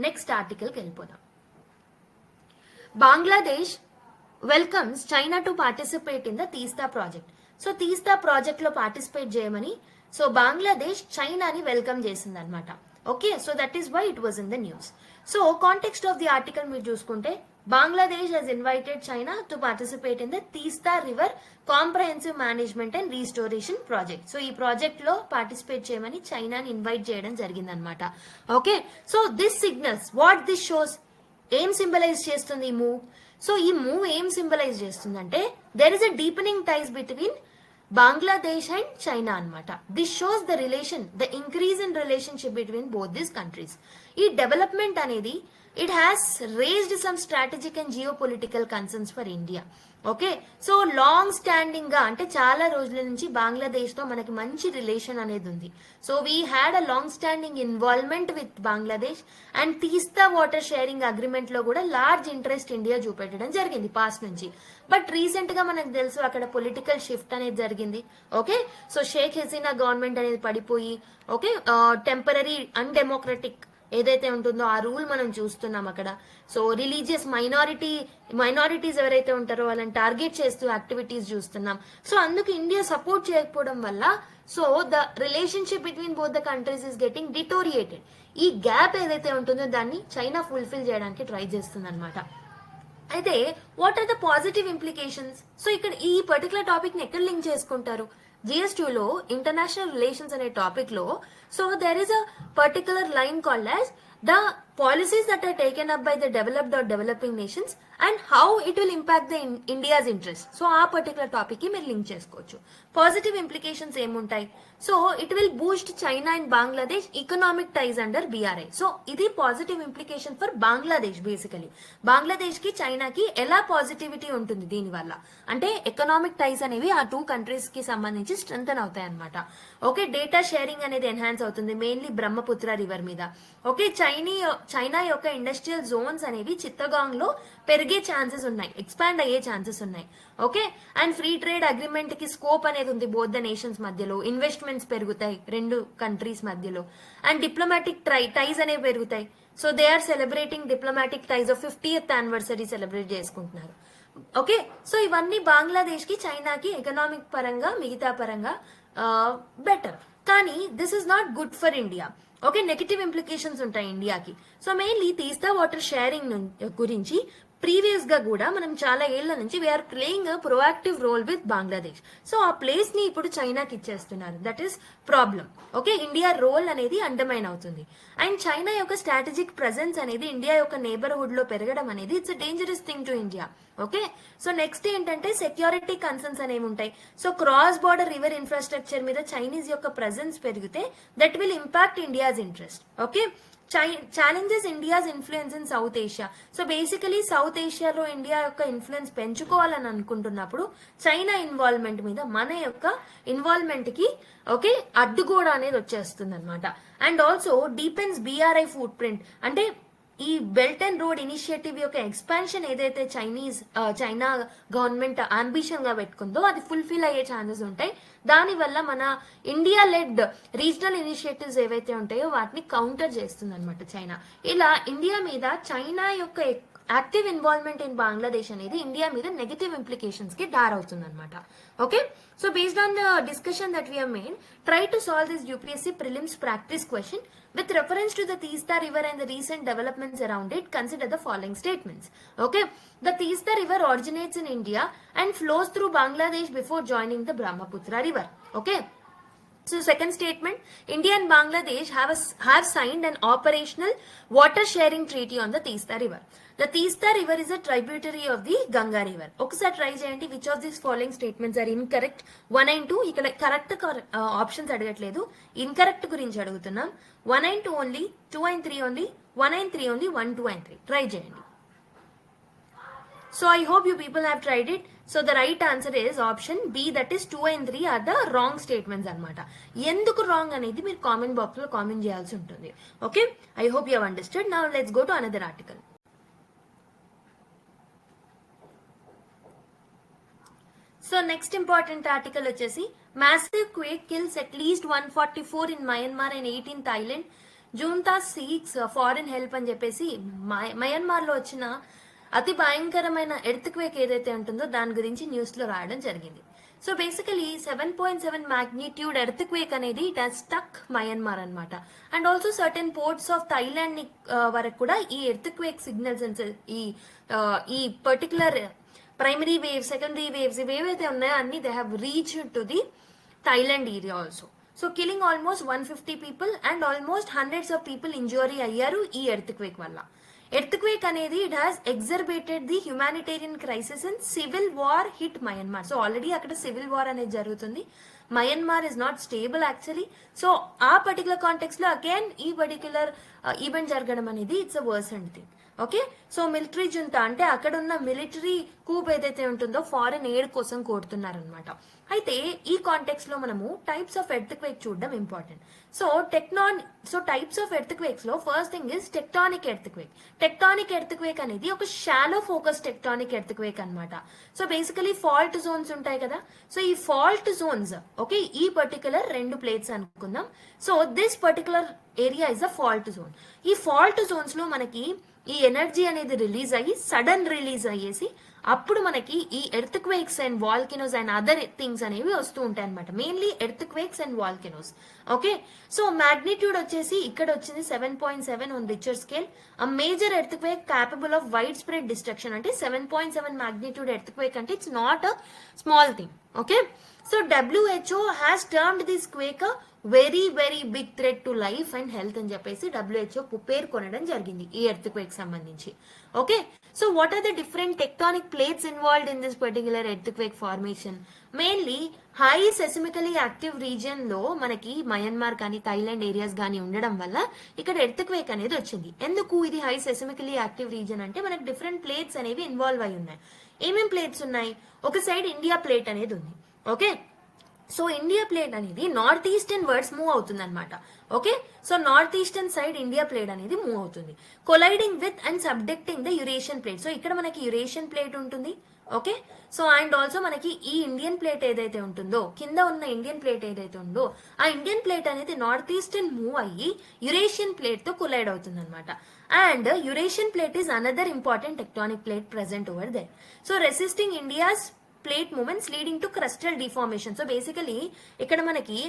next ఆర్టికల్కి వెళ్ళిపోదాం. Bangladesh welcomes China to participate in the Teesta project. So Teesta project లో participate చేయమని సో బంగ్లాదేశ్ చైనాని వెల్కమ్ చేసింది అనమాట. Okay, so that is why it was in the news. So context of the article మీరు చూసుకుంటే, Bangladesh has invited China to participate in the Teesta River Comprehensive Management and Restoration Project. So, ee project lo participate cheyamani China ni invite cheyadam jarigindi annamata. Okay, so this signals what this shows. Aim symbolize chestundi ee move. So, ee move aim symbolize chestundante there is a deepening ties between Bangladesh and China annamata. This shows the relation, the increase in relationship between both these countries. Ee development anedi it has raised some strategic and geopolitical concerns for India. Okay, so long standing గా అంటే చాలా రోజుల నుంచి బంగ్లాదేశ్ తో మనకి మంచి relation అనేది ఉంది. So we had a long standing involvement with Bangladesh and తీస్తా వాటర్ షేరింగ్ అగ్రిమెంట్ లో కూడా లార్జ్ ఇంట్రెస్ట్ ఇండియా చూపెట్టడం జరిగింది పాస్ట్ నుంచి. బట్ రీసెంట్ గా మనకు తెలుసు అక్కడ పొలిటికల్ షిఫ్ట్ అనేది జరిగింది. Okay, so Sheikh Hasina government అనేది పడిపోయి ఓకే టెంపరరీ అన్డెమోక్రటిక్ ఏదైతే ఉంటుందో ఆ రూల్ మనం చూస్తున్నాం అక్కడ. సో రిలీజియస్ మైనారిటీస్ ఎవరైతే ఉంటారో వాళ్ళని టార్గెట్ చేస్తూ యాక్టివిటీస్ చూస్తున్నాం. సో అందుకు ఇండియా సపోర్ట్ చేయకపోవడం వల్ల so the relationship between both the countries is getting deteriorated. ఈ గ్యాప్ ఏదైతే ఉంటుందో దాన్ని చైనా ఫుల్ఫిల్ చేయడానికి ట్రై చేస్తుంది అనమాట. అయితే what are the positive implications? So ఇక్కడ ఈ పర్టికులర్ టాపిక్ ని ఎక్కడ లింక్ చేసుకుంటారు? GS2 లో ఇంటర్నేషనల్ రిలేషన్స్ అనే టాపిక్ లో so there is a particular line called as the policies that are taken up by the developed or developing nations and how it will impact the India's interest. So ఆ particular topic కి మీరు link చేసుకోవచ్చు. Positive implications ఏముంటాయి? So it will boost China and Bangladesh economic ties under BRI. So ఇది positive implication for Bangladesh. Basically Bangladesh కి చైనాకి ఎలా positivity ఉంటుంది దీని వల్ల అంటే ఎకనామిక్ టైజ్ అనేవి ఆ టూ కంట్రీస్ కి సంబంధించి స్ట్రెంథన్ అవుతాయి అనమాట. ఓకే, డేటా షేరింగ్ అనేది ఎన్హాన్స్ అవుతుంది మెయిన్లీ బ్రహ్మపుత్ర రివర్ మీద. ఓకే, చైనా యొక్క ఇండస్ట్రియల్ జోన్స్ అనేవి చిత్తగాంగ్ లో పెరిగే ఛాన్సెస్ ఉన్నాయి, ఎక్స్పాండ్ అయ్యే ఛాన్సెస్ ఉన్నాయి. Okay, and free trade agreement కి స్కోప్ అనేది ఉంది బోత్ ద నేషన్స్ మధ్యలో. ఇన్వెస్ట్మెంట్స్ పెరుగుతాయి రెండు కంట్రీస్ మధ్యలో అండ్ డిప్లొమాటిక్ టైజ్ అనేవి పెరుగుతాయి. So they are celebrating diplomatic ties of 50th anniversary celebrate చేసుకుంటున్నారు. ఓకే, సో ఇవన్నీ బంగ్లాదేశ్ కి చైనాకి ఎకనామిక్ పరంగా మిగతా పరంగా బెటర్, కానీ this is not good for India. Okay, negative implications ఉంటాయి ఇండియాకి. So mainly Teesta water sharing గురించి ప్రీవియస్ గా కూడా మనం చాలా ఏళ్ల నుంచి we're playing proactive role with Bangladesh. So ఆ ప్లేస్ ని ఇప్పుడు చైనాకి ఇచ్చేస్తున్నారు, that is problem. Okay, India role అనేది అండర్మైన్ అవుతుంది. అండ్ చైనా యొక్క స్ట్రాటజిక్ ప్రెసెన్స్ అనేది ఇండియా యొక్క నేబర్హుడ్ లో పెరగడం అనేది it's dangerous thing to India. Okay, so next ఏంటంటే సెక్యూరిటీ కన్సర్న్స్ అనేవి ఉంటాయి. So cross border river infrastructure మీద చైనీస్ యొక్క ప్రెసెన్స్ పెరిగితే that will impact India's interest. Okay, challenges India's influence in South Asia. So basically south ఏషియాలో India యొక్క influence పెంచుకోవాలని అనుకుంటున్నప్పుడు చైనా ఇన్వాల్వ్మెంట్ మీద మన యొక్క ఇన్వాల్వ్మెంట్ కి ఓకే అడ్డుగోడ అనేది వచ్చేస్తుంది అనమాట. And also deepens BRI foot print, అంటే ఈ బెల్ట్ అండ్ రోడ్ ఇనిషియేటివ్ యొక్క ఎక్స్పాన్షన్ ఏదైతే చైనా గవర్నమెంట్ అంబిషన్ గా పెట్టుకుందో అది ఫుల్ఫిల్ అయ్యే ఛాన్సెస్ ఉంటాయి. దానివల్ల మన ఇండియా లెడ్ రీజనల్ ఇనిషియేటివ్స్ ఏవైతే ఉంటాయో వాటిని కౌంటర్ చేస్తుంది అనమాట చైనా. ఇలా ఇండియా మీద చైనా యొక్క యాక్టివ్ ఇన్వాల్వ్మెంట్ ఇన్ బంగ్లాదేశ్ అనేది ఇండియా మీద నెగటివ్ ఇంప్లికేషన్స్ కి దారవుతుంది అనమాట. Okay, so based on the discussion that we have made, try to solve this UPSC prelims practice question with reference to the Teesta River and the recent developments around it. Consider the following statements. Okay, the Teesta River originates in India and flows through Bangladesh before joining the Brahmaputra River. Okay, so second statement, India and Bangladesh have signed an operational water sharing treaty on the Teesta River. The Teesta River is a tributary of the Ganga River. ఒకసారి try చేయండి, which of these following statements are incorrect. 1 and 2 ఇక్కడ correct options అడగట్లేదు, incorrect గురించి అడుగుతున్నాం. 1 and 2 only, 2 and 3 only, 1 and 3 only, 1, 2 and 3 try చేయండి. So I hope you people have tried it. So the right answer is option B, that is 2 and 3 are the wrong statements అనమాట. ఎందుకు wrong అనేది మీరు comment box లో comment చేయాల్సి ఉంటుంది. Okay, I hope you have understood. Now let's go to another article. So next important article వచ్చేసి massive quake kills at least 144 in Myanmar and 8 in Thailand. Junta seeks foreign help అని చెప్పేసి Myanmar లో వచ్చిన అతి భయంకరమైన earth quake ఏదైతే ఉంటుందో దాని గురించి న్యూస్ లో రాయడం జరిగింది. So basically 7.7 magnitude earthquake అనేది ఇట్ హాస్ స్టక్ మయన్మార్ అనమాట. And also certain ports of Thailand వరకు కూడా ఈ ఎర్త్ క్వేక్ సిగ్నల్స్ ఈ particular primary waves, secondary waves ఇవేవైతే ఉన్నాయో అన్ని they have reach to the Thailand area also. So killing almost 150 people and almost hundreds of people injury అయ్యారు ఈ earthquake వల్ల. ఎర్త్ క్వేక్ అనేది it has exacerbated the humanitarian crisis and civil war hit Myanmar. So already అక్కడ civil war అనేది జరుగుతుంది. Myanmar is not stable actually. So ఆ particular context లో again ఈ పర్టికులర్ ఈవెంట్ జరగడం అనేది it's a worsened thing. Okay, so military junta అంటే అక్కడ ఉన్న మిలిటరీ కూప్ ఏదైతే ఉంటుందో ఫారెన్ ఎయిడ్ కోసం కోరుతున్నారనమాట. అయితే ఈ కాంటెక్స్ లో మనము టైప్స్ ఆఫ్ ఎర్త్ క్వేక్ చూడడం important. So types of earthquakes లో first thing is tectonic earthquake. Tectonic earthquake అనేది ఒక shallow focus tectonic earthquake అనమాట. సో బేసికలీ ఫాల్ట్ జోన్స్ ఉంటాయి కదా, సో ఈ ఫాల్ట్ జోన్స్ ఓకే ఈ particular 2 plates అనుకుందాం. So this particular area is a fault zone. ఈ fault zones లో మనకి ఈ ఎనర్జీ అనేది రిలీజ్ అయ్యి సడన్ రిలీజ్ అయ్యేసి అప్పుడు మనకి ఈ earthquakes and volcanoes and other things అనేవి వస్తూ ఉంటాయి అనమాట. Mainly earthquakes and volcanoes. Okay, so magnitude వచ్చేసి ఇక్కడ వచ్చింది 7.7 on Richter scale. A major earthquake capable of widespread destruction. అంటే 7.7 మ్యాగ్నిట్యూడ్ ఎర్త్ క్వేక్ అంటే it's not a small thing. Okay, so WHO has termed this quake a very very big threat to life and health అని చెప్పేసి WHO పేర్కొనడం జరిగింది ఈ earthquake సంబంధించి. Okay, so what are the different tectonic plates involved in this particular earthquake formation? Mainly high seismically active region లో మనకి Myanmar కానీ Thailand areas కానీ ఉండడం వల్ల ఇక్కడ ఎర్త్ క్వేక్ అనేది వచ్చింది. ఎందుకు ఇది హై సెసిమికలీ యాక్టివ్ రీజియన్ అంటే మనకి డిఫరెంట్ ప్లేట్స్ అనేవి ఇన్వాల్వ్ అయి ఉన్నాయి. ఏమేం ప్లేట్స్ ఉన్నాయి? ఒక సైడ్ ఇండియా ప్లేట్ అనేది ఉంది. ఓకే, సో ఇండియా ప్లేట్ అనేది నార్త్ ఈస్టర్న్ వర్డ్స్ మూవ్ అవుతుంది అనమాట. Okay, so north eastern side India plate అనేది మూవ్ అవుతుంది, colliding with and subducting the Eurasian plate. So ఇక్కడ మనకి యురేషియన్ ప్లేట్ ఉంటుంది. ఓకే. సో అండ్ ఆల్సో మనకి ఈ ఇండియన్ ప్లేట్ ఏదైతే ఉంటుందో, కింద ఉన్న ఇండియన్ ప్లేట్ ఏదైతే ఉందో, ఆ ఇండియన్ ప్లేట్ అనేది నార్త్ ఈస్టర్న్ మూవ్ అయ్యి యురేషియన్ ప్లేట్ తో కొలైడ్ అవుతుంది అనమాట. And Eurasian plate is another important tectonic plate present over there. So resisting India's plate movements leading to crustal deformation. So basically ఇక్కడ మనకి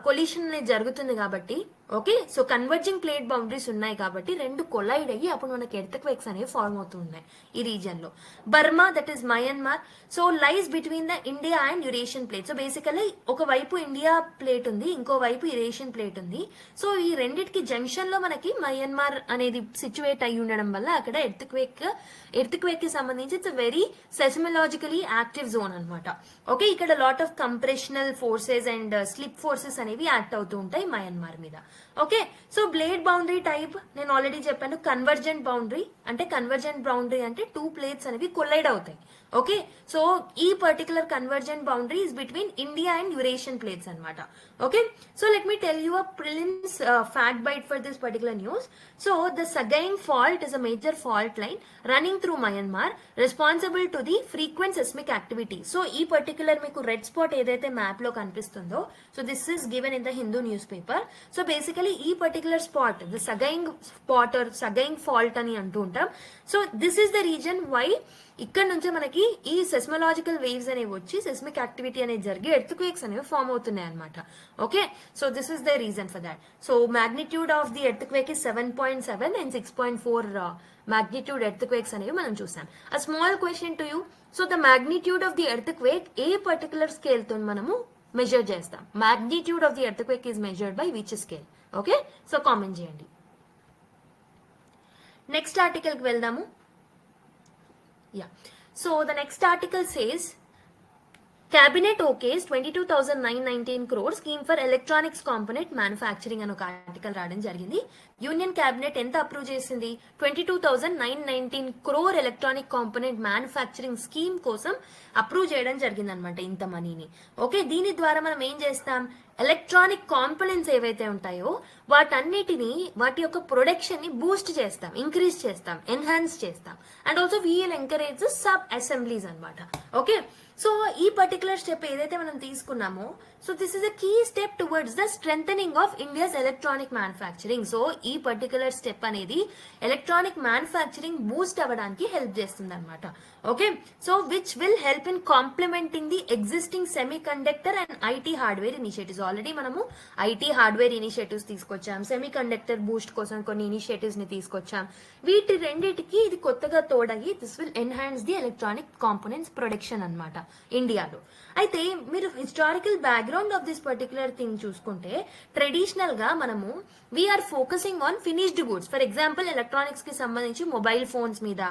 కొలిషన్ అనేది జరుగుతుంది కాబట్టి, okay. So converging plate boundaries ఉన్నాయి కాబట్టి రెండు కొలైడ్ అయ్యి అప్పుడు మనకి ఎర్త్క్వేక్స్ అనేవి ఫార్మ్ అవుతున్నాయి ఈ రీజియన్ లో. Burma, that is Myanmar, so lies between the India and Eurasian plate. So basically ఒక వైపు ఇండియా ప్లేట్ ఉంది, ఇంకో వైపు యురేషియన్ ప్లేట్ ఉంది. సో ఈ రెండిటికి జంక్షన్ లో మనకి మయన్మార్ అనేది సిచ్యువేట్ అయి ఉండడం వల్ల అక్కడ ఎర్త్క్వేక్ కి సంబంధించి it's very seismologically active zone అనమాట. ఓకే. ఇక్కడ lot of compressional forces and slip forces అనేవి యాక్ట్ అవుతూ ఉంటాయి మయన్మార్ మీద. Okay. So plate boundary type నేను ఆల్రెడీ చెప్పాను, కన్వర్జెంట్ బౌండరీ అంటే టూ ప్లేట్స్ అనేవి కొలైడ్ అవుతాయి. ఓకే. సో ఈ particular convergent boundary is between India and Eurasian plates అనమాట. Okay. So let me tell you a prelims fact byte for this particular news. So the సగైంగ్ fault is a major fault line running through Myanmar, responsible to the frequent seismic activity. So ఈ particular మీకు red spot ఏదైతే map లో కనిపిస్తుందో, so this is given in the Hindu news paper. So basically ఈ particular spot the Sagaing spot or Sagaing fault అని అంటూ ఉంటాం. So this is the reason why ఇక్కడ నుంచి మనకి ఈ సెస్మలాజికల్ వేవ్స్ అనేవి వచ్చి సెస్మిక్ యాక్టివిటీ అనేది జరిగి ఎర్త్క్వేక్స్ అనేవి ఫార్మ్ అవుతున్నాయి అనమాట. Okay. So this is the reason for that. So magnitude of the earthquake is 7.7 and 6.4 magnitude earthquakes అనేవి మనం చూసాం. A small question to you. So the magnitude of the earthquake A particular scale తో మనము measure చేస్తాం? Magnitude of the earthquake is measured by which scale? Okay. So comment చేయండి. Next article కి వెళ్దాము. Yeah. So the next article says Cabinet okays 22,919 crore scheme for electronics component manufacturing అని ఒక article రావడం జరిగింది. యూనియన్ క్యాబినెట్ ఎంత approve చేసింది? 22,919 crore electronic component manufacturing scheme కోసం అప్రూవ్ చేయడం జరిగింది అనమాట ఇంత మనీని. ఓకే. దీని ద్వారా మనం ఏం చేస్తాం? ఎలక్ట్రానిక్ కాంపోనెంట్స్ ఏవైతే ఉంటాయో వాటి యొక్క ప్రొడక్షన్ ని బూస్ట్ చేస్తాం, ఇంక్రీజ్ చేస్తాం, ఎన్హాన్స్ చేస్తాం. And also we'll encourage subassemblies అనమాట. ఓకే. సో ఈ పర్టికులర్ స్టెప్ ఏదైతే మనం తీసుకున్నామో, so this is a key step towards the strengthening of India's electronic manufacturing. So ఈ పర్టికులర్ స్టెప్ అనేది ఎలక్ట్రానిక్ మ్యానుఫ్యాక్చరింగ్ బూస్ట్ అవ్వడానికి హెల్ప్ చేస్తుంది అనమాట. Okay. So which will help in complementing the existing semiconductor and IT hardware initiatives. Already మనము IT hardware initiatives తీసుకొచ్చాం, semiconductor boost కోసం కొన్ని initiatives ని తీసుకొచ్చాం. వీటి రెండింటికి ఇది కొత్తగా తోడగి this will enhance the electronic components production అనమాట ఇండియాలో. అయితే మీరు historical background of this particular thing చూసుకుంటే, ట్రెడిషనల్ గా మనము we are focusing on finished goods. For example electronics కి సంబంధించి మొబైల్ ఫోన్స్ మీద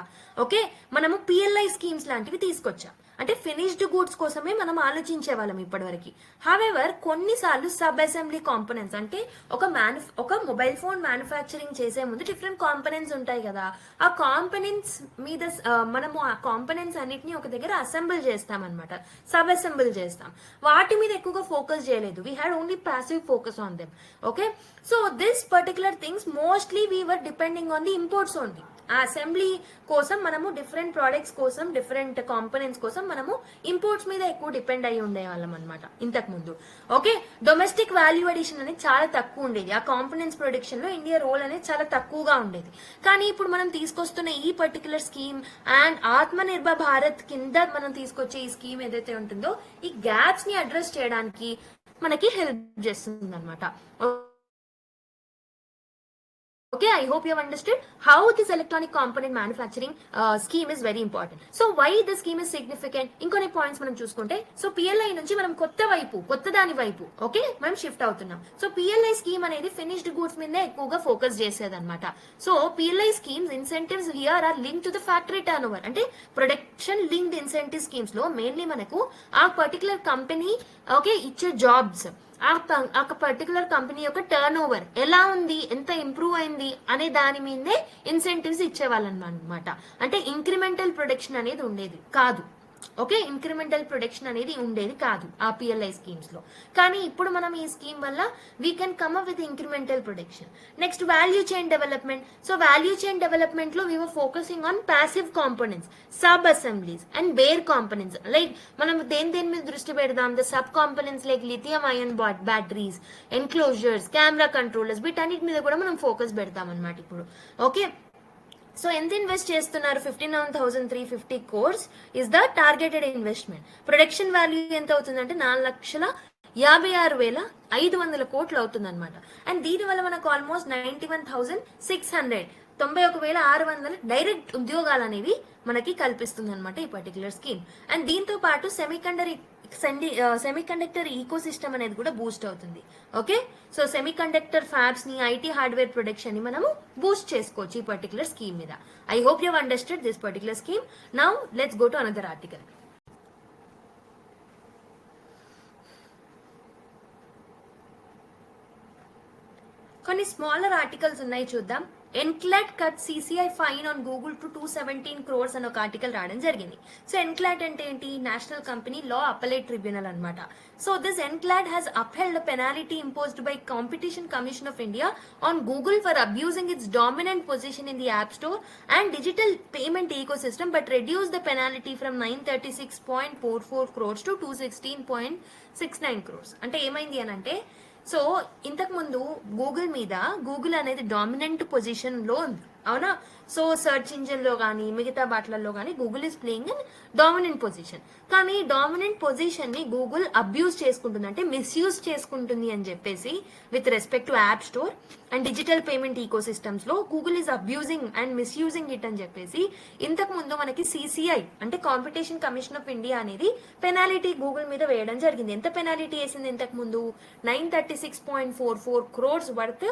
ఓకే మనము పిఎల్ఐ స్కీమ్స్ లాంటివి తీసుకొచ్చాం. అంటే ఫినిష్డ్ గూడ్స్ కోసమే మనం ఆలోచించే వాళ్ళం ఇప్పటివరకు. హవెవర్ కొన్నిసార్లు సబ్ అసెంబ్లీ కాంపోనెంట్స్ అంటే ఒక మొబైల్ ఫోన్ మ్యానుఫ్యాక్చరింగ్ చేసే ముందు డిఫరెంట్ కాంపోనెంట్స్ ఉంటాయి కదా, ఆ కాంపోనెంట్స్ మీద మనము ఆ కాంపోనెంట్స్ అన్నిటిని ఒక దగ్గర అసెంబుల్ చేస్తాం అనమాట, సబ్ అసెంబుల్ చేస్తాం. వాటి మీద ఎక్కువగా ఫోకస్ చేయలేదు. We had only passive focus on them. Okay. So this particular things mostly we were depending on the imports only. ఆ అసెంబ్లీ కోసం మనము డిఫరెంట్ ప్రోడక్ట్స్ కోసం, డిఫరెంట్ కాంపోనెంట్స్ కోసం మనము ఇంపోర్ట్స్ మీద ఎక్కువ డిపెండ్ అయ్యి ఉండేవాళ్ళం అనమాట ఇంతకు ముందు. ఓకే. డొమెస్టిక్ వాల్యూ అడిషన్ అనేది చాలా తక్కువ ఉండేది. ఆ కాంపోనెంట్స్ ప్రొడక్షన్ లో ఇండియా రోల్ అనేది చాలా తక్కువగా ఉండేది. కానీ ఇప్పుడు మనం తీసుకొస్తున్న ఈ పర్టికులర్ స్కీమ్ అండ్ ఆత్మ నిర్భర్ భారత్ కింద మనం తీసుకొచ్చే ఈ స్కీమ్ ఏదైతే ఉంటుందో, ఈ గ్యాప్స్ ని అడ్రస్ చేయడానికి మనకి హెల్ప్ చేస్తుంది అనమాట. Okay, I hope you have understood how this electronic component manufacturing scheme is very important. So why this scheme is significant? ఇంకొన్ని పాయింట్స్ మనం చూసుకుంటే, సో పిఎల్ఐ నుంచి మనం కొత్త దాని వైపు ఓకే మనం షిఫ్ట్ అవుతున్నాం. సో పిఎల్ఐ స్కీమ్ అనేది ఫినిష్డ్ గూడ్స్ మీదే ఎక్కువగా ఫోకస్ చేసేది అనమాట. So PLI schemes incentives here are link to the factory turnover. అంటే ప్రొడక్షన్ లింక్డ్ ఇన్సెంటివ్ స్కీమ్స్ లో మెయిన్లీ మనకు ఆ పర్టికులర్ కంపెనీ ఓకే ఇచ్చే జాబ్స్, ఆ పర్టికులర్ కంపెనీ యొక్క టర్న్ ఓవర్ ఎలా ఉంది, ఎంత ఇంప్రూవ్ అయింది అనే దాని మీదే ఇన్సెంటివ్స్ ఇచ్చేవాళ్ళనమాట. అంటే ఇంక్రిమెంటల్ ప్రొడక్షన్ అనేది ఉండేది కాదు. ఓకే, ఇంక్రిమెంటల్ ప్రొడక్షన్ అనేది ఉండేది కాదు ఆ పిఎల్ఐ స్కీమ్స్ లో. కానీ ఇప్పుడు మనం ఈ స్కీమ్ వల్ల we can come up with incremental production. Next value chain development. So value chain development లో we are focusing on passive components, sub assemblies and bare components. Like మనం దేని మీద దృష్టి పెడదాం, the sub components like lithium ion batteries, enclosures, camera controllers, వీటన్నిటి మీద కూడా మనం ఫోకస్ పెడతాం అనమాట ఇప్పుడు. ఓకే, సో ఎంత ఇన్వెస్ట్ చేస్తున్నారు, 59,350 crores is the targeted investment. Production value ఎంత అవుతుందంటే 4,56,500 కోట్లు అవుతుంది అనమాట. అండ్ దీనివల్ల మనకు ఆల్మోస్ట్ 91,600 91,600 డైరెక్ట్ ఉద్యోగాలు అనేవి మనకి కల్పిస్తుంది అనమాట ఈ పర్టికులర్ స్కీమ్. అండ్ దీంతో పాటు సెమీకండక్టర్ ఈకో సిస్టమ్ అనేది కూడా బూస్ట్ అవుతుంది. ఓకే, సో సెమీకండక్టర్ ఫ్యాబ్స్ ని, ఐటీ హార్డ్వేర్ ప్రొడక్షన్ ని మనము బూస్ట్ చేసుకోవచ్చు ఈ పర్టికులర్ స్కీమ్ మీద. I hope you understand this particular scheme. Now let's go to another article. కొన్ని స్మాలర్ ఆర్టికల్స్ ఉన్నాయి, చూద్దాం. NCLAT cut CCI fine on Google to 217 crores అని ఒక ఆర్టికల్ రావడం జరిగింది. సో ఎన్క్లాట్ అంటే ఏంటి, national company law appellate tribunal అనమాట. So this NCLAT has upheld penalty imposed by competition commission of India on Google for abusing its dominant position in the app store and digital payment ecosystem, but reduce the penalty from 936.44 crores to 216.69 crores. అంటే ఏమైంది అని అంటే, so ఇంతకు ముందు Google అనేది dominant position లో ఉంది, అవునా. సో సర్చ్ ఇంజిన్ లో కానీ మిగతా వాటిలలో కానీ Google is playing in dominant position. కానీ డామినెంట్ పొజిషన్ ని గూగుల్ అబ్యూజ్ చేసుకుంటుంది, అంటే మిస్యూజ్ చేసుకుంటుంది అని చెప్పేసి with respect to app store and digital payment ecosystems లో Google is abusing and misusing it అని చెప్పేసి ఇంతకు ముందు మనకి సిసిఐ అంటే కాంపిటీషన్ కమిషన్ ఆఫ్ ఇండియా అనేది పెనాలిటీ గూగుల్ మీద వేయడం జరిగింది. ఎంత పెనాలిటీ వేసింది ఇంతకు ముందు, 936.44 crores వర్త్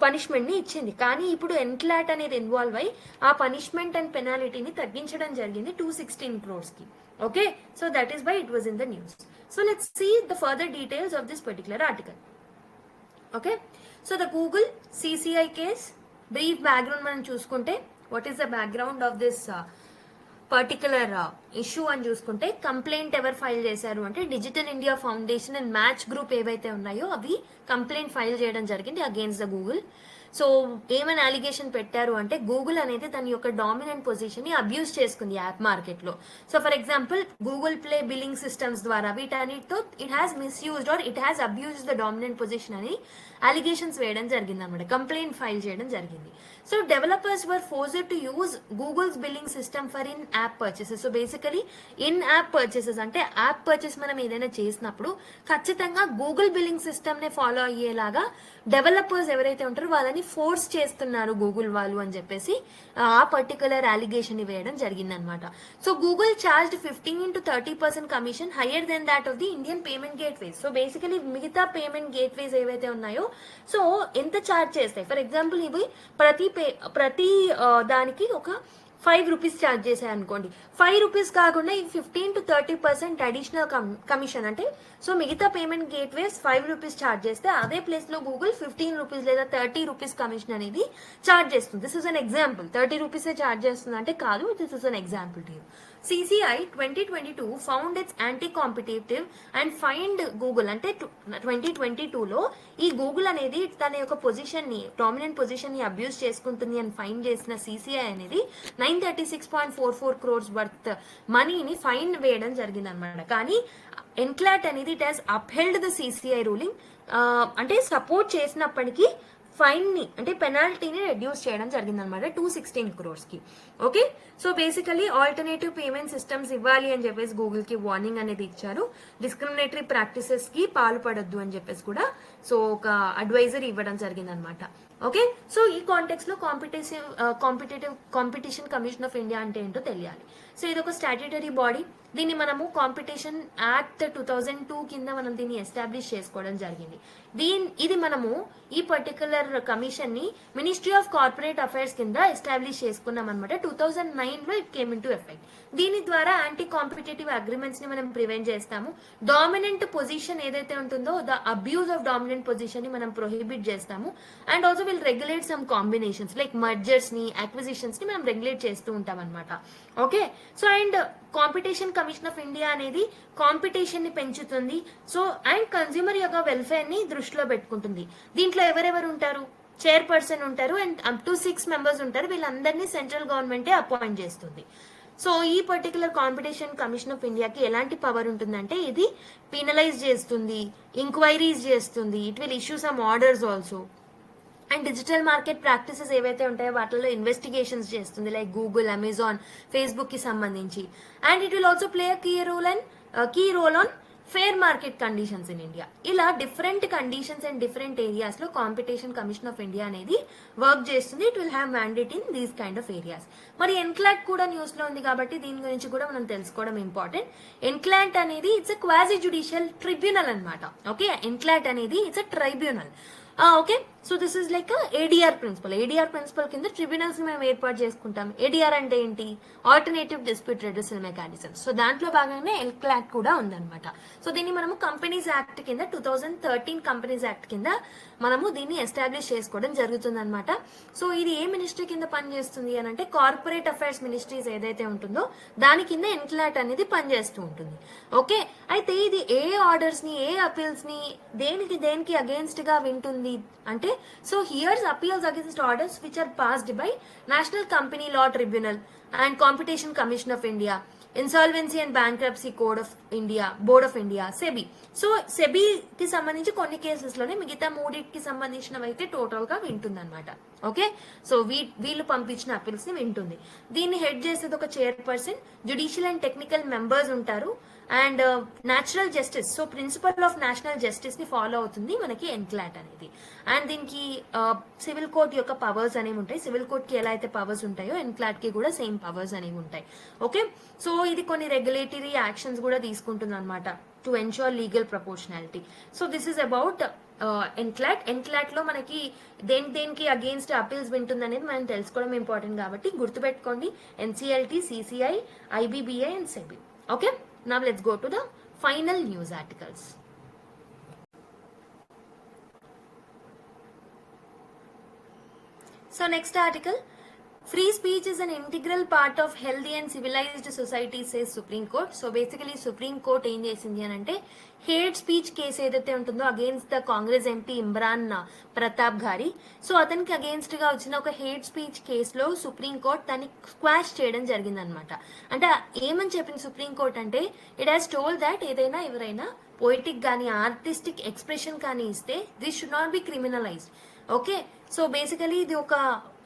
పనిష్మెంట్ ని ఇచ్చింది. కానీ ఇప్పుడు ఎన్క్లాట్ అనేది ఇన్వాల్వ్ అయ్యి ఆ పనిష్మెంట్ అండ్ పెనాలిటీని తగ్గించడం జరిగింది 216 crores కి. Okay, so that is why it was in the news. So let's see the further details of this particular article. Okay, so the Google CCI case brief background మనం చూసుకుంటే, what is the background of this particular issue అని చూసుకుంటే, complaint ఎవరు file చేశారు అంటే digital India foundation and match group ఏవైతే ఉన్నాయో అవి కంప్లైంట్ ఫైల్ చేయడం జరిగింది అగేన్స్ట్ ద గూగుల్. సో ఏమైనా అలిగేషన్ పెట్టారు అంటే గూగుల్ అనేది తన యొక్క డామినెంట్ పొజిషన్ ని అబ్యూజ్ చేసుకుంది యాప్ మార్కెట్ లో. So for example Google Play billing systems ద్వారా వీటన్నిటితో it has misused or it has abuse the dominant position అని అలిగేషన్స్ వేయడం జరిగింది అనమాట, కంప్లైంట్ ఫైల్ చేయడం జరిగింది. So developers were forced to use Google's billing system for in app purchases. So basically in app purchases అంటే app purchase మనం ఏదైనా చేసినప్పుడు ఖచ్చితంగా గూగుల్ బిల్లింగ్ సిస్టమ్ నే ఫాలో అయ్యేలాగా డెవలపర్స్ ఎవరైతే ఉంటారో వాళ్ళని ఫోర్స్ చేస్తున్నారు గూగుల్ వాళ్ళు అని చెప్పేసి ఆ పర్టికులర్ అలిగేషన్ వేయడం జరిగింది అనమాట. So Google charged 15 to 30% commission higher than that of the Indian payment gateways. So basically మిగతా పేమెంట్ గేట్వేస్ ఏవైతే ఉన్నాయో సో ఎంత చార్జ్ చేస్తాయి, ఫర్ ఎగ్జాంపుల్ ఇవి ప్రతి దానికి ఒక 5 rupees ఛార్జ్ చేశాయి అనుకోండి, 5 rupees కాకుండా ఈ 15 to 30% అడిషనల్ కమిషన్ అంటే సో మిగతా పేమెంట్ గేట్వేస్ 5 rupees ఛార్జ్ చేస్తే అదే ప్లేస్ లో గూగుల్ 15 rupees లేదా 30 rupees కమిషన్ అనేది ఛార్జ్ చేస్తుంది. This is an example. 30 rupees charge చేస్తుంది అంటే కాదు, this is an example to you. CCI 2022 found it's anti competitive and find Google అంటే 2022లో ఈ గూగుల్ అనేది తన యొక్క పొజిషన్ ని డామినెంట్ పొజిషన్ ని అబ్యూజ్ చేసుకుంటుంది అని ఫైన్ చేసిన CCI అనేది 936.44 crores వర్త్ మనీని ఫైన్ వేయడం జరిగింది అనమాట. కానీ ఎన్క్లాట్ అనేది it has upheld the CCI ruling, అంటే సపోర్ట్ చేసినప్పటికీ ఫైన్ ని అంటే పెనాల్టీని రెడ్యూస్ చేయడం జరిగింది అనమాట 216 crores కి. Okay, so basically alternative payment systems ఇవ్వాలి అని చెప్పేసి గూగుల్ కి వార్నింగ్ అనేది ఇచ్చారు. డిస్క్రిమినేటరీ ప్రాక్టీసెస్ కి పాల్పడొద్దు అని చెప్పేసి కూడా సో ఒక అడ్వైజర్ ఇవ్వడం జరిగింది అనమాట. ఓకే, సో ఈ కాంటెక్స్ లో కాంపిటీషన్ కమిషన్ ఆఫ్ ఇండియా అంటే ఏంటో తెలియాలి. సో ఇది ఒక స్టాట్యూటరీ బాడీ దీన్ని మనము కాంపిటీషన్ యాక్ట్ 2002 కింద మనం దీన్ని ఎస్టాబ్లిష్ చేసుకోవడం జరిగింది. ఇది మనము ఈ పర్టికులర్ కమిషన్ ని మినిస్ట్రీ ఆఫ్ కార్పొరేట్ అఫైర్స్ కింద ఎస్టాబ్లిష్ చేసుకున్నాం అనమాట. 2009 లో it came in to effect. దీని ద్వారా యాంటీ కాంపిటేటివ్ అగ్రిమెంట్స్ ని మనం ప్రివెంట్ చేస్తాము. డామినెంట్ పొజిషన్ ఏదైతే ఉంటుందో the abuse of dominant position ని మనం ప్రొహిబిట్ చేస్తాము. And also will regulate some combinations like mergers ని, అక్విజిషన్స్ ని మనం రెగ్యులేట్ చేస్తూ ఉంటాం అనమాట. Okay, so and competition commission of India అనేది కాంపిటీషన్ ని పెంచుతుంది. సో అండ్ కన్స్యూమర్ యొక్క వెల్ఫేర్ ని దృష్టిలో పెట్టుకుంటుంది. దీంట్లో ఎవరెవరు ఉంటారు? చైర్పర్సన్ ఉంటారు అండ్ అప్ టు 6 మెంబర్స్ ఉంటారు. వీళ్ళందరినీ సెంట్రల్ గవర్నమెంటే అపాయింట్ చేస్తుంది. సో ఈ పర్టికులర్ కాంపిటీషన్ కమిషన్ ఆఫ్ ఇండియాకి ఎలాంటి పవర్ ఉంటుందంటే ఇది పీనలైజ్ చేస్తుంది, ఎంక్వైరీస్ చేస్తుంది, it will issue some orders also. And digital market practices ఏవైతే ఉంటాయో వాటిలో ఇన్వెస్టిగేషన్స్ చేస్తుంది, లైక్ గూగుల్, అమెజాన్, ఫేస్బుక్ కి సంబంధించి. And it will also play a key role on fair market conditions in India. ఇలా different conditions and different areas లో competition commission of India అనేది work చేస్తుంది. It will have mandate in these kind of areas. మరి NCLAT కూడా news లో ఉంది కాబట్టి దీని గురించి కూడా మనం తెలుసుకోవడం ఇంపార్టెంట్. ఎన్క్లాట్ అనేది it's a quasi judicial tribunal అనమాట. ఓకే, ఎన్క్లాట్ అనేది it's a tribunal. Okay, so this is like ADR principle. ADR principle కింద ట్రిబ్యునల్స్ మేము ఏర్పాటు చేసుకుంటాం. ఏడిఆర్ అంటే ఏంటి? Alternative dispute redressal mechanism. So దాంట్లో భాగంగానే ఎన్క్లాట్ కూడా ఉందన్నమాట. సో దీన్ని మనము కంపెనీస్ యాక్ట్ కింద 2013 కంపెనీస్ యాక్ట్ కింద మనము దీన్ని ఎస్టాబ్లిష్ చేసుకోవడం జరుగుతుంది అనమాట. సో ఇది ఏ మినిస్ట్రీ కింద పనిచేస్తుంది అని అంటే కార్పొరేట్ అఫైర్స్ మినిస్ట్రీస్ ఏదైతే ఉంటుందో దాని కింద ఎన్క్లాట్ అనేది పనిచేస్తూ ఉంటుంది. ఓకే, అయితే ఇది ఏ ఆర్డర్స్ ని, ఏ అపీల్స్ ని దేనికి అగేన్స్ట్ గా వింటుంది అంటే, so hears appeals against orders which are passed by national company law tribunal and competition commission of India, insolvency and bankruptcy code of India, board of India, SEBI. So సెబీకి సంబంధించి కొన్ని cases లోనే, మిగతా మూడింటికి సంబంధించినవి అయితే టోటల్ గా వింటుంది అనమాట. ఓకే, సో వీళ్ళు పంపించిన అపీల్స్ ని వింటుంది. దీన్ని హెడ్ చేసేది ఒక chairperson, judicial and technical members ఉంటారు. And natural justice, so principle of national justice ని ఫాలో అవుతుంది మనకి ఎన్క్లాట్ అనేది. అండ్ దీనికి సివిల్ కోర్ట్ యొక్క పవర్స్ అనేవి ఉంటాయి. సివిల్ కోర్ట్ కి ఎలా అయితే పవర్స్ ఉంటాయో ఎన్క్లాట్ కి కూడా సేమ్ పవర్స్ అనేవి ఉంటాయి. ఓకే, సో ఇది కొన్ని రెగ్యులేటరీ యాక్షన్స్ కూడా తీసుకుంటుంది అనమాట to ensure legal proportionality. So this is about NCLAT. NCLAT లో మనకి దేనికి అగేన్స్ట్ అపీల్స్ వింటుంది అనేది మనం తెలుసుకోవడం ఇంపార్టెంట్ కాబట్టి గుర్తుపెట్టుకోండి. NCLT, CCI, IBBI and SEBI. Okay, now let's go to the final news articles. So next article, free speech is an integral part of healthy and civilized society, says Supreme Court. So basically Supreme Court ఏం చేసింది అని అంటే, hate speech case ఏదైతే ఉంటుందో against the Congress MP Imran Pratapgarhi, so అతనికి against గా వచ్చిన ఒక హేట్ స్పీచ్ కేసులో సుప్రీం కోర్ట్ దాన్ని స్క్వాష్ చేయడం జరిగింది అనమాట. అంటే ఏమని చెప్పింది సుప్రీం కోర్ట్ అంటే, ఇట్ హాస్ టోల్డ్ దట్ ఏదైనా ఎవరైనా పోయిటిక్ కానీ ఆర్టిస్టిక్ ఎక్స్ప్రెషన్ కానీ ఇస్తే this should not be criminalised. Okay, so basically ఇది ఒక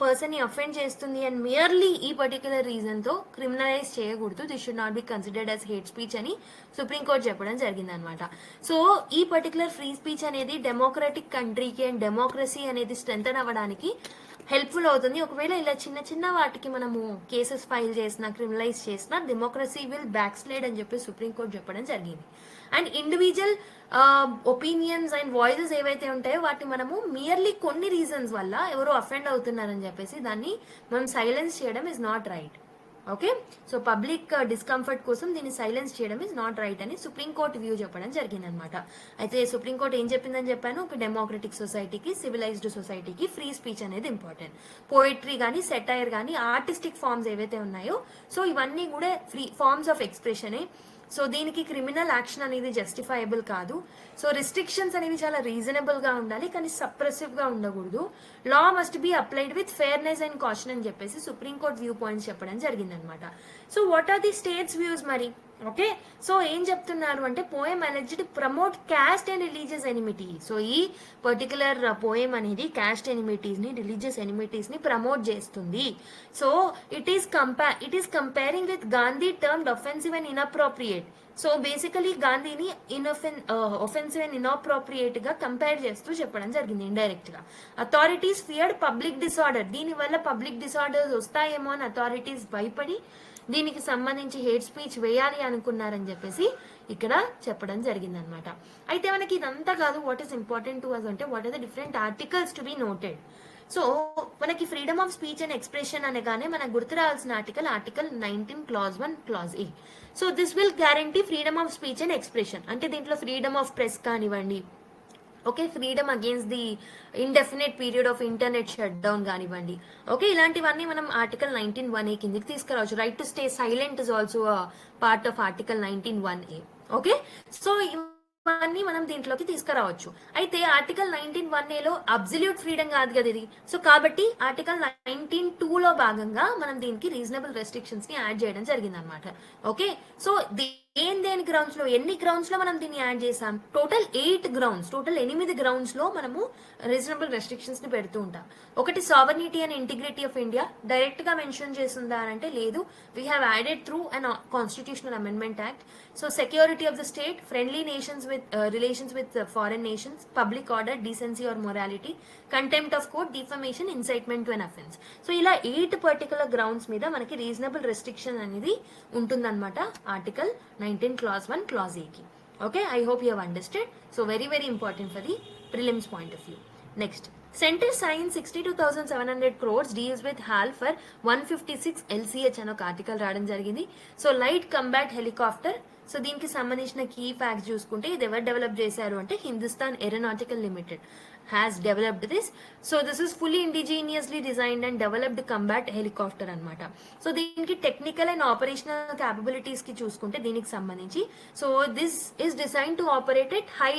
పర్సన్ ని అఫెండ్ చేస్తుంది అండ్ మియర్లీ ఈ పర్టికులర్ రీజన్ తో క్రిమినలైజ్ చేయకూడదు. This should not B considered as hate speech అని సుప్రీంకోర్టు చెప్పడం జరిగింది అనమాట. సో ఈ పర్టికులర్ ఫ్రీ స్పీచ్ అనేది డెమోక్రటిక్ కంట్రీకి అండ్ డెమోక్రసీ అనేది స్ట్రెంథన్ అవ్వడానికి హెల్ప్ఫుల్ అవుతుంది. ఒకవేళ ఇలా చిన్న వాటికి మనము కేసెస్ ఫైల్ చేసినా, క్రిమినలైజ్ చేసినా, డెమోక్రసీ విల్ బ్యాక్ స్లైడ్ అని చెప్పి సుప్రీంకోర్టు చెప్పడం జరిగింది. And individual opinions and voices ఏవైతే ఉంటాయో వాటిని మనము మియర్లీ కొన్ని రీజన్స్ వల్ల ఎవరో అఫెండ్ అవుతున్నారని చెప్పేసి దాన్ని మనం సైలెన్స్ చేయడం is not right. Okay, so public discomfort కోసం దీన్ని సైలెన్స్ చేయడం ఇస్ నాట్ రైట్ అని సుప్రీంకోర్టు వ్యూ చెప్పడం జరిగింది అనమాట. అయితే సుప్రీంకోర్టు ఏం చెప్పిందని చెప్పాను, ఒక డెమోక్రటిక్ సొసైటీకి, సివిలైజ్డ్ సొసైటీకి ఫ్రీ స్పీచ్ అనేది ఇంపార్టెంట్. పోయిట్రీ కానీ, సెటైర్ కానీ, ఆర్టిస్టిక్ ఫార్మ్స్ ఏవైతే ఉన్నాయో సో ఇవన్నీ కూడా ఫ్రీ ఫార్మ్స్ ఆఫ్ ఎక్స్ప్రెషనే. సో దీనికి క్రిమినల్ యాక్షన్ అనేది జస్టిఫైయబుల్ కాదు. సో రిస్ట్రిక్షన్స్ అనేవి చాలా రీజనబుల్ గా ఉండాలి కానీ సప్రెసివ్ గా ఉండకూడదు. Law must be applied with fairness and caution అని చెప్పేసి సుప్రీంకోర్టు వ్యూ పాయింట్స్ చెప్పడం జరిగింది అనమాట. So what are the states views మరి? ఓకే, సో ఏం చెప్తున్నారు అంటే, poem alleged promote caste and religious enmity. So ఈ పర్టికులర్ పోయం అనేది క్యాస్ట్ ఎనిమిటీస్ ని, రిలీజియస్ ఎనిమిటీస్ ని ప్రమోట్ చేస్తుంది. So it is comparing with Gandhi termed offensive and inappropriate. So basically గాంధీని ఒఫెన్సివ్ అండ్ ఇన్అప్రోప్రియేట్ గా కంపేర్ చేస్తూ చెప్పడం జరిగింది ఇండైరెక్ట్ గా. Authorities feared public disorder. దీని వల్ల పబ్లిక్ డిసార్డర్స్ వస్తాయేమో అని అథారిటీస్ భయపడి దీనికి సంబంధించి హేట్ స్పీచ్ వేయాలి అనుకున్నారని చెప్పేసి ఇక్కడ చెప్పడం జరిగిందనమాట. అయితే మనకి ఇదంతా కాదు, what is important to us అంటే what are the different articles to be noted. So మనకి freedom of speech and expression అనగానే మనకు గుర్తు రావాల్సిన article 19 clause 1 clause A. So this will guarantee freedom of speech and expression. అంటే దీంట్లో freedom of press కానివ్వండి, okay, freedom against the indefinite period of internet shutdown కానివ్వండి, okay, ఇలాంటివన్నీ మనం ఆర్టికల్ 19(1)A కిందకి తీసుకురావచ్చు. Right to stay silent is also part of article 19(1)A. Okay, so ఇవన్నీ మనం దీంట్లోకి తీసుకురావచ్చు. అయితే ఆర్టికల్ 19(1)A లో అబ్సల్యూట్ ఫ్రీడమ్ కాదు కదా ఇది. సో కాబట్టి ఆర్టికల్ 19(2)లో భాగంగా మనం దీనికి రీజనబుల్ రెస్ట్రిక్షన్స్ ని యాడ్ చేయడం జరిగింది అనమాట. ఓకే, సో దేని గ్రౌండ్స్ లో, ఎన్ని గ్రౌండ్స్ లో మనం దీన్ని యాడ్ చేసాం? టోటల్ 8 గ్రౌండ్స్, టోటల్ 8 గ్రౌండ్స్ లో మనము రీజనబుల్ రెస్ట్రిక్షన్స్ ని పెడుతూ ఉంటాం. ఒకటి sovereignty and integrity of India direct గా మెన్షన్ చేస్తుందా అంటే లేదు, we have added through and constitutional amendment act. So security of the state, friendly nations with relations with foreign nations, public order, decency or morality, contempt of court, defamation, incitement to an offence. So ఇలా 8 particular grounds మీద మనకి reasonable restriction అనేది ఉంటుందన్నమాట article 19 clause 1 clause A ki. Okay, I hope you have understood. So very important for the prelims point of view. Next, Center signs 62,700 crores deals with HAL for 156 LCH అని ఒక article రావడం జరిగింది. So light combat helicopter. So దీనికి సంబంధించిన key facts చూసుకుంటే ఇది ఎవరు develop చేశారు అంటే Hindustan aeronautical limited has developed this. So this is fully indigenously designed and developed combat helicopter అన్నమాట. సో దీనికి టెక్నికల్ అండ్ ఆపరేషనల్ క్యాపబిలిటీస్ కి చూసుకుంటే దీనికి సంబంధించి, so this is design to operate at high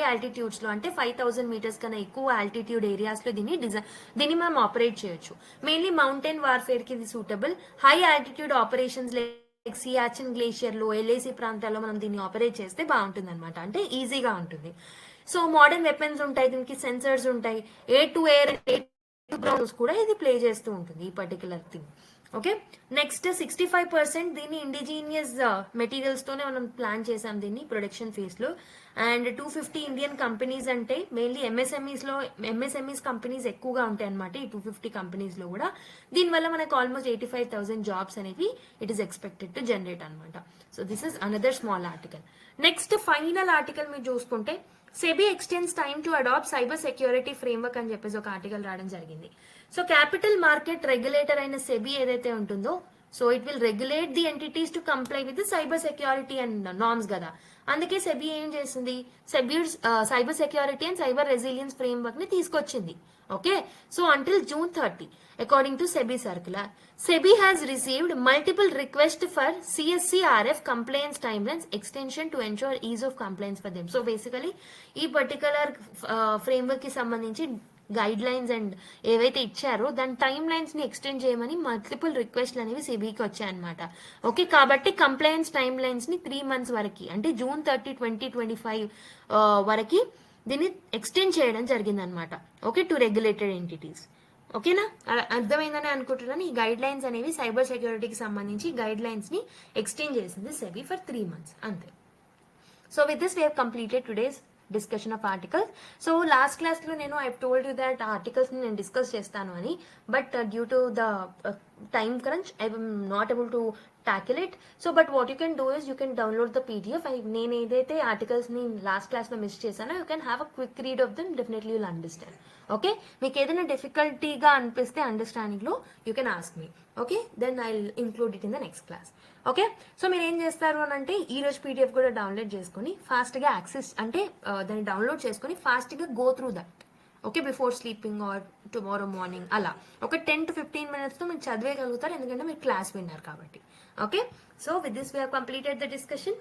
altitudes లో, అంటే 5,000 meters కన్నా ఎక్కువ ఆల్టిట్యూడ్ ఏరియాస్ లో దీన్ని మనం ఆపరేట్ చేయొచ్చు. మెయిన్లీ మౌంటైన్ వార్ఫేర్ కి ఇది suitable. High altitude operations like Siachen glacier లో, ఎల్ఏసి ప్రాంతాల్లో మనం దీన్ని ఆపరేట్ చేస్తే బాగుంటుంది అనమాట, అంటే ఈజీగా ఉంటుంది. సో మోడర్న్ వెపన్స్ ఉంటాయి, దీనికి సెన్సర్స్ ఉంటాయి, air to air, air to grounds కూడా ఇది ప్లే చేస్తూ ఉంటుంది ఈ పర్టికులర్ థింగ్. ఓకే, నెక్స్ట్ 65% దీన్ని ఇండిజీనియస్ మెటీరియల్స్ తోనే మనం ప్లాన్ చేసాం దీన్ని ప్రొడక్షన్ ఫేజ్ లో. అండ్ 250 ఇండియన్ కంపెనీస్, అంటే మెయిన్లీ ఎంఎస్ఎంఈస్ కంపెనీస్ ఎక్కువగా ఉంటాయి అనమాట ఈ 250 కంపెనీస్ లో కూడా. దీనివల్ల మనకు ఆల్మోస్ట్ 85,000 జాబ్స్ అనేవి it is expected to generate అనమాట. So this is another small article. Next final article మీరు చూసుకుంటే SEBI extends time to adopt cyber security framework అని చెప్పేసి ఒక ఆర్టికల్ రావడం జరిగింది. సో క్యాపిటల్ మార్కెట్ రెగ్యులేటర్ అయిన సెబీ ఏదైతే ఉంటుందో, so it will regulate the entities to comply with cyber security and norms కదా. అందుకే సెబీ ఏం చేసింది, cyber security and cyber resilience framework ని తీసుకొచ్చింది. Okay, so until June 30, according to SEBI circular, SEBI has received multiple requests for CSCRF compliance timelines extension to ensure ease of compliance for them. So basically ఈ particular framework కి సంబంధించి guide lines and ఏవైతే ఇచ్చారో దాని time lines ని extend చేయమని multiple రిక్వెస్ట్లు అనేవి సెబీకి వచ్చాయన్నమాట. ఓకే, కాబట్టి కంప్లైన్స్ టైమ్ లైన్స్ ని 3 months వరకు, అంటే June 30, 2025 వరకు దీన్ని ఎక్స్టెండ్ చేయడం జరిగిందనమాట. Okay, to regulated entities. ఓకేనా, అర్థమైందని అనుకుంటున్నాను. ఈ గైడ్ లైన్స్ అనేవి సైబర్ సెక్యూరిటీకి సంబంధించి గైడ్ లైన్స్ ని ఎక్స్టెండ్ చేసింది సెబీ ఫర్ 3 months అంతే. So with this we have completed today's discussion of articles. So last class లో నేను I told you that articles ని నేను డిస్కస్ చేస్తాను అని, but due to the time crunch I M not able to tackle it. So but what you can do is you can download the PDF. నేను ఏదైతే articles ని last class లో miss చేశానో you can have a quick read of them, definitely you'll understand. Okay, మీకు ఏదైనా డిఫికల్టీగా అనిపిస్తే understanding లో you can ask me. Okay, then I will include it in the next class. Okay, so మీరు ఏం చేస్తారు అని అంటే ఈ రోజు PDF కూడా డౌన్లోడ్ చేసుకొని ఫాస్ట్ గా యాక్సెస్, అంటే దాన్ని డౌన్లోడ్ చేసుకొని ఫాస్ట్ గా go through that. Okay, before sleeping or tomorrow morning అలా ఒక 10 to 15 minutes తో మీరు చదివేయగలుగుతారు, ఎందుకంటే మీరు క్లాస్ విన్నారు కాబట్టి. Okay, so with this we have completed the discussion.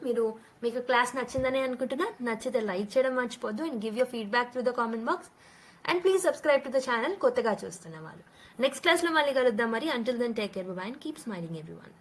మీకు క్లాస్ నచ్చిందని అనుకుంటున్నా. నచ్చితే లైక్ చేయడం మర్చిపోద్దు and give your feedback through the comment box. And please subscribe to the channel కొత్తగా చూస్తున్న వాళ్ళు. నెక్స్ట్ క్లాస్ లో మళ్ళీ కలుద్దాం మరి. Until then take care, bye and keep smiling everyone.